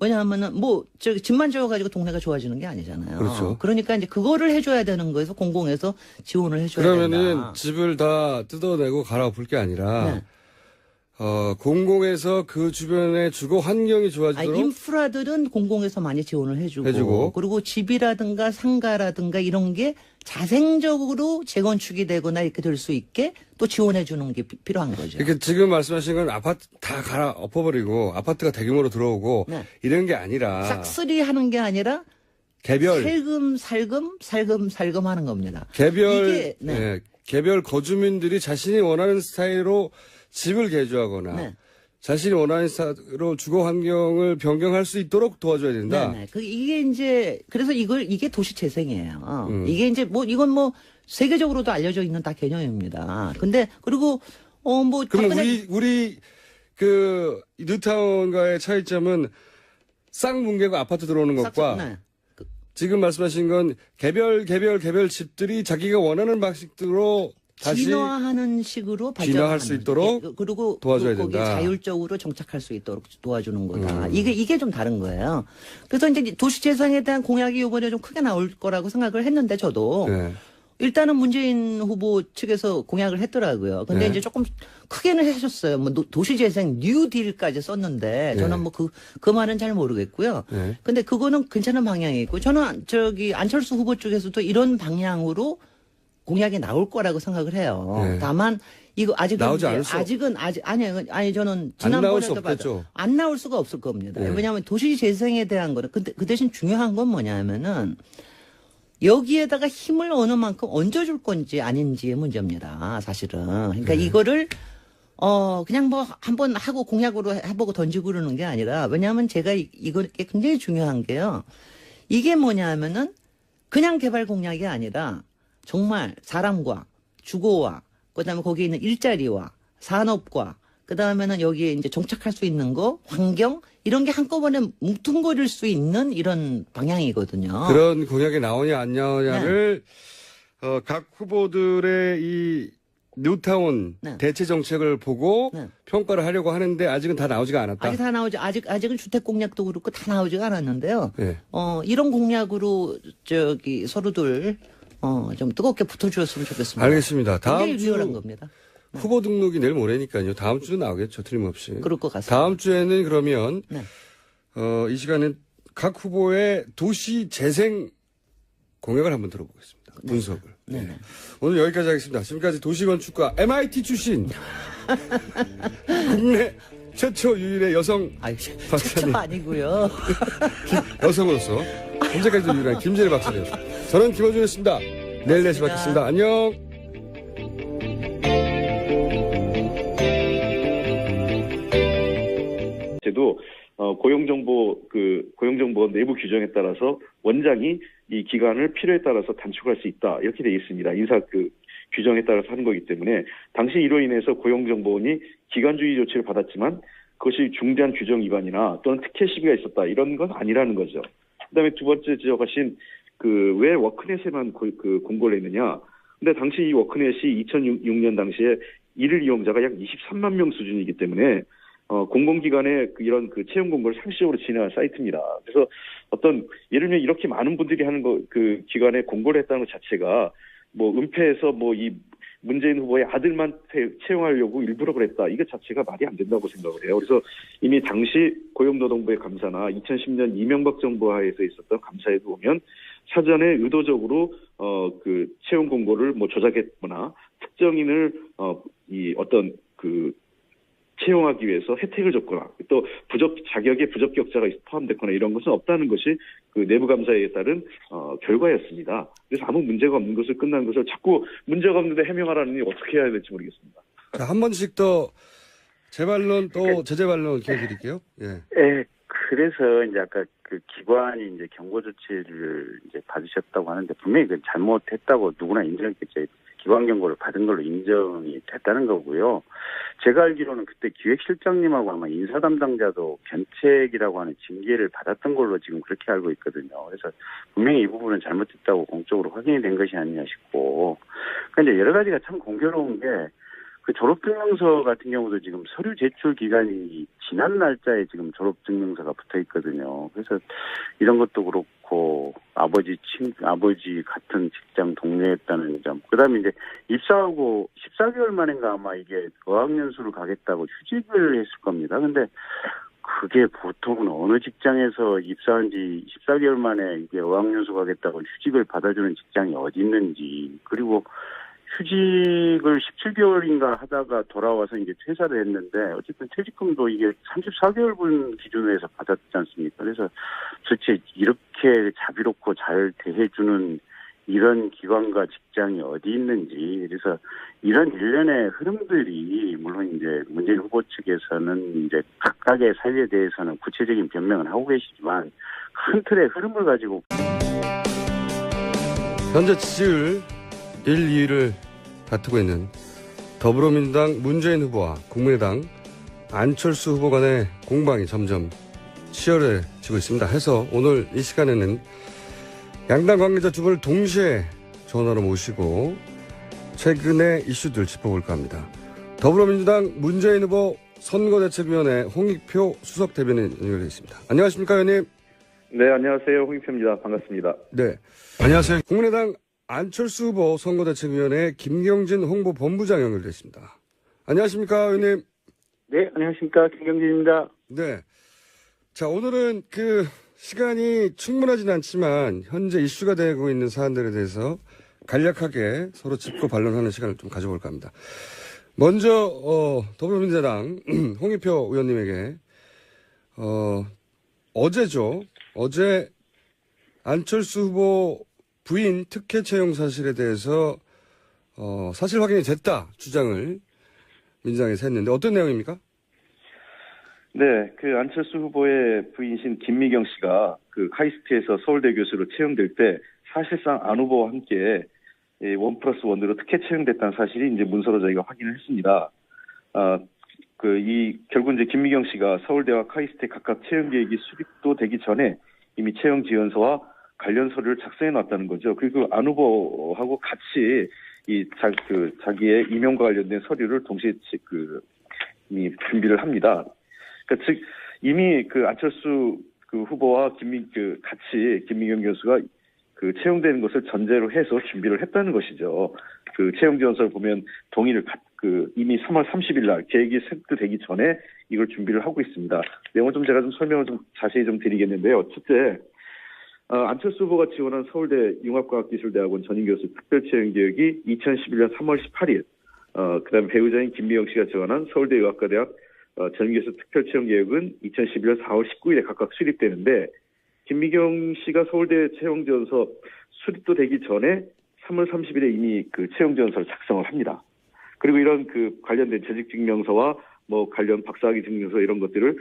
왜냐하면은 집만 지어가지고 동네가 좋아지는 게 아니잖아요. 그렇죠. 그러니까 이제 그거를 해줘야 되는 거에서 공공에서 지원을 해줘야 그러면은 된다. 집을 다 뜯어내고 갈아엎을 게 아니라 네. 공공에서 그 주변의 주거 환경이 좋아지도록 인프라들은 공공에서 많이 지원을 해주고 그리고 집이라든가 상가라든가 이런 게 자생적으로 재건축이 되거나 이렇게 될 수 있게 또 지원해 주는 게 필요한 거죠. 그러니까 지금 말씀하신 건 아파트 다 갈아엎어버리고 아파트가 대규모로 들어오고 네. 이런 게 아니라 싹쓸이 하는 게 아니라 개별 살금 하는 겁니다. 개별 이게, 개별 거주민들이 자신이 원하는 스타일로 집을 개조하거나 네. 자신이 원하는 스타일로 주거 환경을 변경할 수 있도록 도와줘야 된다. 네네. 이게 이제 그래서 이게 도시 재생이에요. 이게 이제 이건 세계적으로도 알려져 있는 다 개념입니다. 근데 그리고 그럼 우리 그 뉴타운과의 차이점은 쌍문개가 아파트 들어오는 것과 네. 지금 말씀하신 건 개별 집들이 자기가 원하는 방식으로 다시 진화하는 식으로 진화할 수 있도록 그리고 도와줘야 거기에 된다. 자율적으로 정착할 수 있도록 도와주는 거다. 이게 좀 다른 거예요. 그래서 이제 도시재생에 대한 공약이 이번에 좀 크게 나올 거라고 생각을 했는데 저도 네. 일단은 문재인 후보 측에서 공약을 했더라고요. 근데 네. 이제 조금 크게는 해줬어요. 뭐 도시재생 뉴딜까지 썼는데 저는 네. 뭐 그 말은 잘 모르겠고요. 네. 근데 그거는 괜찮은 방향이고 저는 안철수 후보 쪽에서도 이런 방향으로 공약이 나올 거라고 생각을 해요. 네. 다만 이거 나오지 않을 수 아니 저는 나올 수 지난번에도 없겠죠. 봐도 안 나올 수가 없을 겁니다. 네. 왜냐하면 도시 재생에 대한 거는 근데 그 대신 중요한 건 뭐냐면은 여기에다가 힘을 어느 만큼 얹어줄 건지 아닌지의 문제입니다. 사실은. 그러니까 이거를 그냥 뭐 한번 하고 공약으로 해보고 던지고 그러는 게 아니라 왜냐하면 제가 이게 굉장히 중요한 게요. 이게 뭐냐면은 그냥 개발 공약이 아니라 정말 사람과 주거와 그다음에 거기에 있는 일자리와 산업과 그다음에는 여기에 이제 정착할 수 있는 거, 환경 이런 게 한꺼번에 뭉뚱거릴 수 있는 이런 방향이거든요. 그런 공약이 나오냐 안 나오냐를 각 후보들의 이 뉴타운 네. 대체 정책을 보고 네. 평가를 하려고 하는데 아직은 다 나오지가 않았다. 아직 다 나오지 아직은 주택 공약도 그렇고 다 나오지가 않았는데요. 네. 이런 공약으로 서로들 좀 뜨겁게 붙어주었으면 좋겠습니다. 알겠습니다. 다음 굉장히 주 리얼한 겁니다. 후보 등록이 내일 모레니까요. 다음 주도 나오겠죠. 틀림없이. 그럴 것 같습니다. 다음 주에는 그러면 네. 이 시간은 각 후보의 도시 재생 공약을 한번 들어보겠습니다. 분석을. 네. 네. 오늘 여기까지 하겠습니다. 지금까지 도시건축가 MIT 출신 국내 최초 유일의 여성 아유, 박사님. 최초 아니고요. 여성으로서 현재까지도 유일한 김재리 박사님이었습니다. 저는 김어준이었습니다. 내일 4시 뵙겠습니다. 안녕. 제도 고용정보 내부 규정에 따라서 원장이 이 기간을 필요에 따라서 단축할 수 있다 이렇게 돼 있습니다. 인사 규정에 따라서 하는 거기 때문에 당시 이로 인해서 고용정보원이 기간주의 조치를 받았지만 그것이 중대한 규정 위반이나 또는 특혜 시비가 있었다 이런 건 아니라는 거죠. 그다음에 두 번째 지적하신 왜 워크넷에만 공고를 했느냐? 근데 당시 이 워크넷이 2006년 당시에 일일 이용자가 약 23만 명 수준이기 때문에 공공기관의 이런 채용 공고를 상시적으로 진행한 사이트입니다. 그래서 예를 들면 이렇게 많은 분들이 하는 기관에 공고를 했다는 것 자체가 은폐해서 이 문재인 후보의 아들만 채용하려고 일부러 그랬다. 이거 자체가 말이 안 된다고 생각을 해요. 그래서 이미 당시 고용노동부의 감사나 2010년 이명박 정부 하에서 있었던 감사에도 보면 사전에 의도적으로 채용 공고를 조작했거나 특정인을 채용하기 위해서 혜택을 줬거나 또 자격에 부적격자가 포함됐거나 이런 것은 없다는 것이 내부 감사에 따른 결과였습니다. 그래서 아무 문제가 없는 것을 끝난 것을 자꾸 문제가 없는데 해명하라니 어떻게 해야 될지 모르겠습니다. 자, 한 번씩 더 재반론 또 제재반론 기회드릴게요. 예. 예. 그래서 이제 아까 기관이 이제 경고 조치를 이제 받으셨다고 하는데 분명히 잘못했다고 누구나 인정했겠죠. 기관 경고를 받은 걸로 인정이 됐다는 거고요. 제가 알기로는 그때 기획실장님하고 아마 인사 담당자도 견책이라고 하는 징계를 받았던 걸로 지금 그렇게 알고 있거든요. 그래서 분명히 이 부분은 잘못됐다고 공적으로 확인이 된 것이 아니냐 싶고. 그런데 여러 가지가 참 공교로운 게 졸업증명서 같은 경우도 지금 서류 제출 기간이 지난 날짜에 지금 졸업증명서가 붙어 있거든요. 그래서 이런 것도 그렇고 아버지 같은 직장 동료였다는 점. 그다음에 이제 입사하고 14개월 만인가 아마 이게 어학연수를 가겠다고 휴직을 했을 겁니다. 근데 그게 보통은 어느 직장에서 입사한 지 14개월 만에 이게 어학연수 가겠다고 휴직을 받아주는 직장이 어디 있는지. 그리고 휴직을 17개월인가 하다가 돌아와서 이제 퇴사를 했는데 어쨌든 퇴직금도 이게 34개월분 기준으로 해서 받았지 않습니까? 그래서 도대체 이렇게 자비롭고 잘 대해주는 이런 기관과 직장이 어디 있는지. 그래서 이런 일련의 흐름들이 물론 이제 문재인 후보 측에서는 이제 각각의 사유에 대해서는 구체적인 변명을 하고 계시지만 큰 틀의 흐름을 가지고 현재 지지율 1, 2위를 다투고 있는 더불어민주당 문재인 후보와 국민의당 안철수 후보 간의 공방이 점점 치열해지고 있습니다. 해서 오늘 이 시간에는 양당 관계자 두 분을 동시에 전화로 모시고 최근의 이슈들 짚어볼까 합니다. 더불어민주당 문재인 후보 선거대책위원회 홍익표 수석 대변인 연결되어 있습니다. 안녕하십니까, 의원님? 네, 안녕하세요. 홍익표입니다. 반갑습니다. 네. 안녕하세요. 국민의당 안철수 후보 선거대책위원회 김경진 홍보본부장 연결되어 있습니다. 안녕하십니까, 의원님? 네, 안녕하십니까. 김경진입니다. 네. 자, 오늘은 시간이 충분하진 않지만 현재 이슈가 되고 있는 사안들에 대해서 간략하게 서로 짚고 반론하는 시간을 좀 가져볼까 합니다. 먼저 더불어민주당 홍익표 의원님에게 어제죠. 어제 안철수 후보 부인 특혜 채용 사실에 대해서 사실 확인이 됐다 주장을 민주당에서 했는데 어떤 내용입니까? 네, 안철수 후보의 부인신 김미경 씨가 카이스트에서 서울대 교수로 채용될 때 사실상 안 후보와 함께 1+1으로 특혜 채용됐다는 사실이 이제 문서로 저희가 확인을 했습니다. 결국 이제 김미경 씨가 서울대와 카이스트의 각각 채용 계획이 수립도 되기 전에 이미 채용 지원서와 관련 서류를 작성해 놨다는 거죠. 그리고 안 후보하고 같이 자기의 임용과 관련된 서류를 동시에 이미 준비를 합니다. 즉 이미 안철수 후보와 같이 김미경 교수가 채용되는 것을 전제로 해서 준비를 했다는 것이죠. 채용 지원서를 보면 동의를 이미 3월 30일 날 계획이 세트되기 전에 이걸 준비를 하고 있습니다. 내용을 좀 제가 설명을 좀 자세히 좀 드리겠는데요. 첫째, 안철수 후보가 지원한 서울대 융합과학기술대학원 전임교수 특별채용 계획이 2011년 3월 18일, 그다음 배우자인 김미경 씨가 지원한 서울대 의학과대학 전임교수 특별채용 계획은 2011년 4월 19일에 각각 수립되는데 김미경 씨가 서울대 채용 지원서 수립도 되기 전에 3월 30일에 이미 채용 지원서를 작성을 합니다. 그리고 이런 관련된 재직증명서와 관련 박사학위 증명서 이런 것들을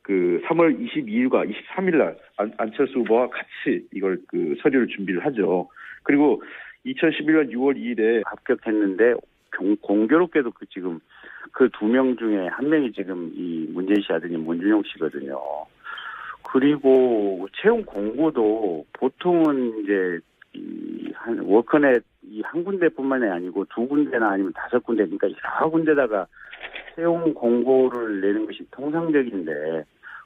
3월 22일과 23일 날 안철수 후보와 같이 이걸 서류를 준비를 하죠. 그리고 2011년 6월 2일에 합격했는데 공교롭게도 지금 두 명 중에 한 명이 지금 이 문재인 씨 아들인 문준용 씨거든요. 그리고 채용 공고도 보통은 이제 워커넷 한 군데뿐만이 아니고 2군데나 아니면 5군데, 그러니까 여러 군데다가 채용 공고를 내는 것이 통상적인데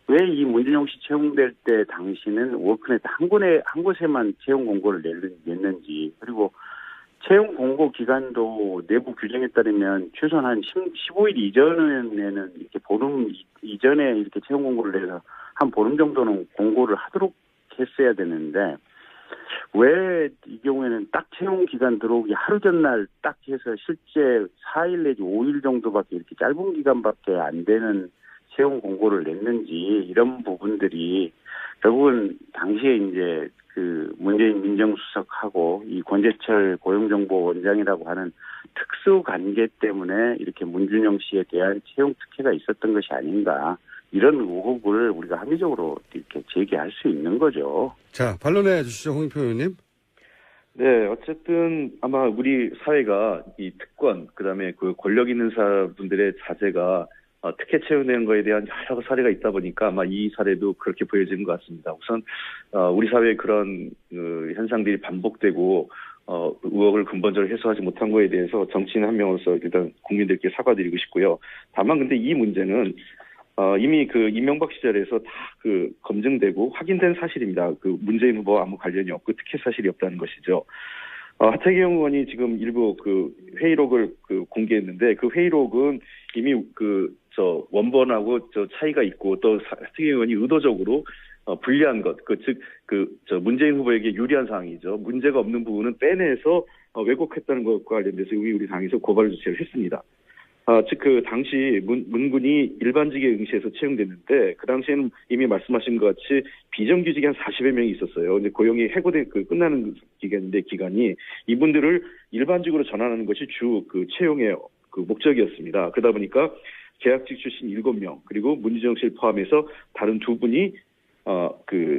왜 이 문준용 씨 채용될 때 당시는 워커넷 한 곳에만 채용 공고를 냈는지, 그리고 채용 공고 기간도 내부 규정에 따르면 최소한 한 15일 이전에는 이렇게 보름 이전에 이렇게 채용 공고를 내서 한 보름 정도는 공고를 하도록 했어야 되는데 왜 이 경우에는 딱 채용 기간 들어오기 하루 전날 딱 해서 실제 4일 내지 5일 정도밖에 이렇게 짧은 기간밖에 안 되는 채용 공고를 냈는지, 이런 부분들이 결국은 당시에 이제 문재인 민정수석하고 이 권재철 고용정보원장이라고 하는 특수 관계 때문에 이렇게 문준용 씨에 대한 채용 특혜가 있었던 것이 아닌가, 이런 의혹을 우리가 합리적으로 이렇게 제기할 수 있는 거죠. 자, 반론해 주시죠, 홍익표 의원님. 네, 어쨌든 아마 우리 사회가 이 특권, 그다음에 권력 있는 사람들의 자제가 특혜 채용되는 거에 대한 여러 사례가 있다 보니까 아마 이 사례도 그렇게 보여지는 것 같습니다. 우선 우리 사회에 그런 현상들이 반복되고 의혹을 근본적으로 해소하지 못한 거에 대해서 정치인 한 명으로서 일단 국민들께 사과드리고 싶고요. 다만 근데 이 문제는 이미 이명박 시절에서 다 검증되고 확인된 사실입니다. 문재인 후보와 아무 관련이 없고 특혜 사실이 없다는 것이죠. 하태경 의원이 지금 일부 회의록을 공개했는데 그 회의록은 이미 원본하고 차이가 있고, 또 하태경 의원이 의도적으로 불리한 것, 문재인 후보에게 유리한 사항이죠. 문제가 없는 부분은 빼내서 왜곡했다는 것과 관련돼서 우리 당에서 고발 조치를 했습니다. 즉 당시 문군이 일반직에 응시해서 채용됐는데 그 당시에는 이미 말씀하신 것 같이 비정규직이 한 40여 명이 있었어요. 근데 고용이 해고된 끝나는 기간이 이분들을 일반직으로 전환하는 것이 주 채용의 목적이었습니다. 그러다 보니까 계약직 출신 7명, 그리고 문준용 씨를 포함해서 다른 2분이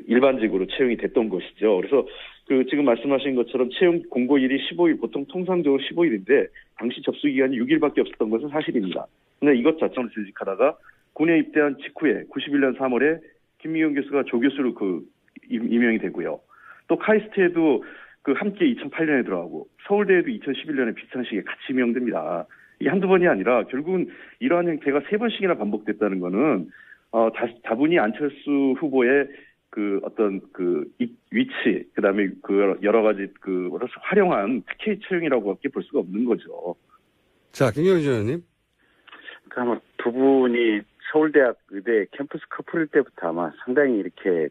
일반직으로 채용이 됐던 것이죠. 그래서 지금 말씀하신 것처럼 채용 공고일이 15일, 보통 통상적으로 15일인데 당시 접수 기간이 6일밖에 없었던 것은 사실입니다. 근데 이것 자체로 재직하다가 군에 입대한 직후에 91년 3월에 김미경 교수가 조교수로 임명이 되고요. 또 카이스트에도 그 함께 2008년에 들어가고 서울대에도 2011년에 비슷한 시기에 같이 임명됩니다. 이게 한두 번이 아니라 결국은 이러한 형태가 3번씩이나 반복됐다는 거는 다분히 안철수 후보의 그 어떤 그 위치, 그다음에 그 여러 가지 그 활용한 특혜 채용이라고밖에 볼 수가 없는 거죠. 자, 김경진 의원님. 그러니까 아마 두 분이 서울대학 의대 캠퍼스 커플일 때부터 아마 상당히 이렇게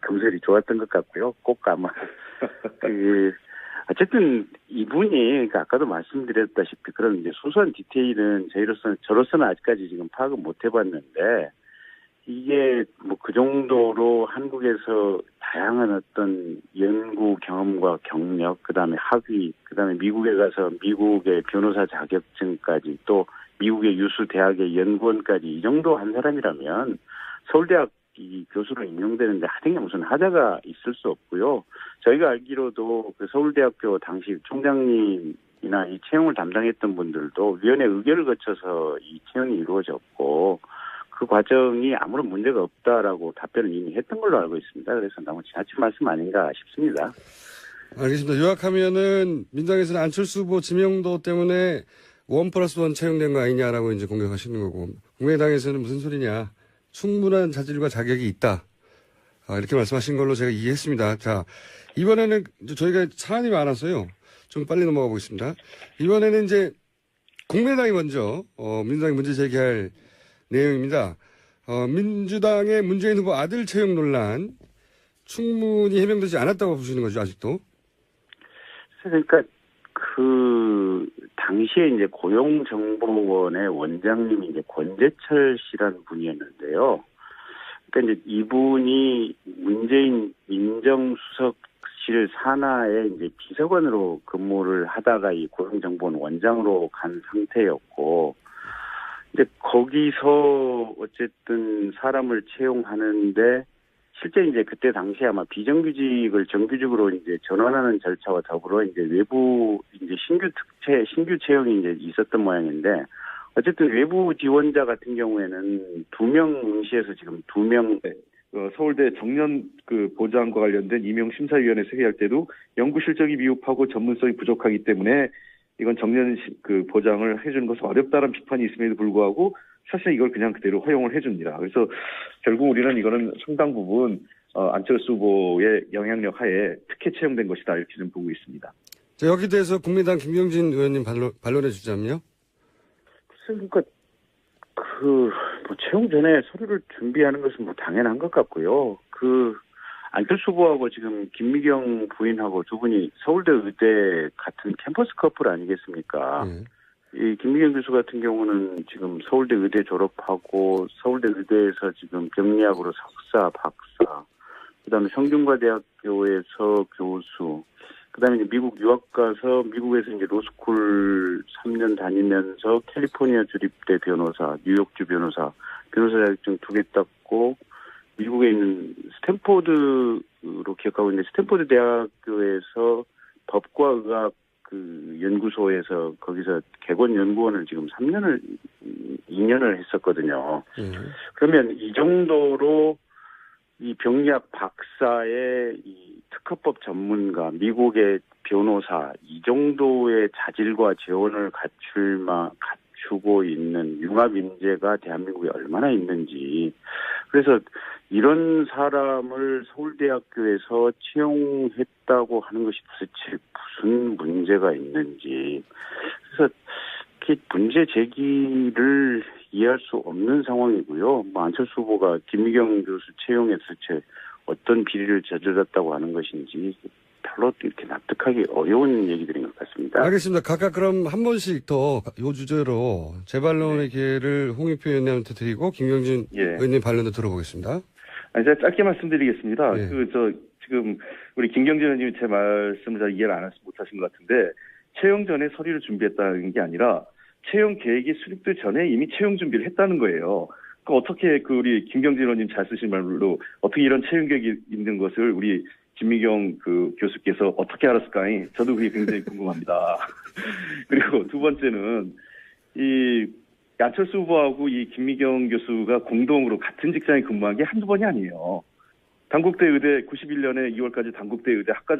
금슬이 좋았던 것 같고요. 꼭 아마 어쨌든 이분이 그러니까 아까도 말씀드렸다시피 그런 이제 소소한 디테일은 저로서는 아직까지 지금 파악은 못 해봤는데 이게 뭐 그 정도로 한국에서 다양한 어떤 연구 경험과 경력, 그다음에 학위, 그다음에 미국에 가서 미국의 변호사 자격증까지 또 미국의 유수 대학의 연구원까지 이 정도 한 사람이라면 서울대학 이 교수로 임용되는데 하등에 무슨 하자가 있을 수 없고요. 저희가 알기로도 그 서울대학교 당시 총장님이나 이 채용을 담당했던 분들도 위원회 의결을 거쳐서 이 채용이 이루어졌고 그 과정이 아무런 문제가 없다라고 답변을 이미 했던 걸로 알고 있습니다. 그래서 너무 지나친 말씀 아닌가 싶습니다. 알겠습니다. 요약하면은 민주당에서는 안철수 후보 지명도 때문에 1+1 채용된 거 아니냐라고 이제 공격하시는 거고, 국민의당에서는 무슨 소리냐, 충분한 자질과 자격이 있다, 이렇게 말씀하신 걸로 제가 이해했습니다. 자, 이번에는 저희가 사안이 많아서요, 좀 빨리 넘어가 보겠습니다. 이번에는 이제 국민의당이 먼저 민주당이 문제 제기할 내용입니다. 민주당의 문재인 후보 아들 채용 논란 충분히 해명되지 않았다고 보시는 거죠, 아직도? 그러니까 그 당시에 이제 고용정보원의 원장님이 이제 권재철 씨라는 분이었는데요. 그러니까 이제 이분이 문재인 민정수석실 산하에 이제 비서관으로 근무를 하다가 이 고용정보원 원장으로 간 상태였고, 이제 거기서 어쨌든 사람을 채용하는,데 실제 이제 그때 당시에 아마 비정규직을 정규직으로 이제 전환하는 절차와 더불어 이제 외부 이제 신규 채용이 이제 있었던 모양인데, 어쨌든 외부 지원자 같은 경우에는 2명 응시해서 지금 2명 서울대 정년 그 보장과 관련된 임용 심사위원회 회의할 때도 연구 실적이 미흡하고 전문성이 부족하기 때문에 이건 정년 그 보장을 해주는 것은 어렵다는 비판이 있음에도 불구하고 사실 이걸 그냥 그대로 허용을 해줍니다. 그래서 결국 우리는 이거는 상당 부분 안철수 후보의 영향력 하에 특혜 채용된 것이다, 이렇게 좀 보고 있습니다. 자, 여기 대해서 국민의당 김경진 의원님 반론해 주자면요. 그러니까 뭐 채용 전에 서류를 준비하는 것은 뭐 당연한 것 같고요. 안철수 후보하고 지금 김미경 부인하고 두 분이 서울대 의대 같은 캠퍼스 커플 아니겠습니까? 이 김미경 교수 같은 경우는 지금 서울대 의대 졸업하고 서울대 의대에서 지금 병리학으로 석사, 박사, 그다음에 성균관대학교에서 교수, 그다음에 이제 미국 유학 가서 미국에서 이제 로스쿨 3년 다니면서 캘리포니아 주립대 변호사, 뉴욕주 변호사 자격증 2개 땄고, 미국에 있는 스탠포드로 기억하고 있는데 스탠포드 대학교에서 법과 의학 그 연구소에서 거기서 개건 연구원을 지금 2년을 했었거든요. 그러면 이 정도로 이 병리학 박사의 이 특허법 전문가, 미국의 변호사, 이 정도의 자질과 재원을 갖추고 있는 융합 인재가 대한민국에 얼마나 있는지. 그래서 이런 사람을 서울대학교에서 채용했다고 하는 것이 도대체 무슨 문제가 있는지. 그래서 문제 제기를 이해할 수 없는 상황이고요. 안철수 후보가 김미경 교수 채용에 도대체 어떤 비리를 저질렀다고 하는 것인지 별로 이렇게 납득하기 어려운 얘기들인 것 같습니다. 알겠습니다. 각각 그럼 한 번씩 더 요 주제로 재반론의 기회를 홍익표 의원님한테 드리고 김경진 의원님 반론도 들어보겠습니다. 제가 짧게 말씀드리겠습니다. 네. 지금 우리 김경진 의원님이 제 말씀을 잘 이해를 못하신 것 같은데, 채용 전에 서류를 준비했다는 게 아니라 채용 계획이 수립되기 전에 이미 채용 준비를 했다는 거예요. 어떻게 우리 김경진 의원님 잘 쓰신 말로 어떻게 이런 채용 계획이 있는 것을 우리 김미경 교수께서 어떻게 알았을까요? 저도 그게 굉장히 궁금합니다. 그리고 두 번째는 안철수 후보하고 이 김미경 교수가 공동으로 같은 직장에 근무한 게 한두 번이 아니에요. 단국대 의대 91년에 2월까지 단국대 의대 학과장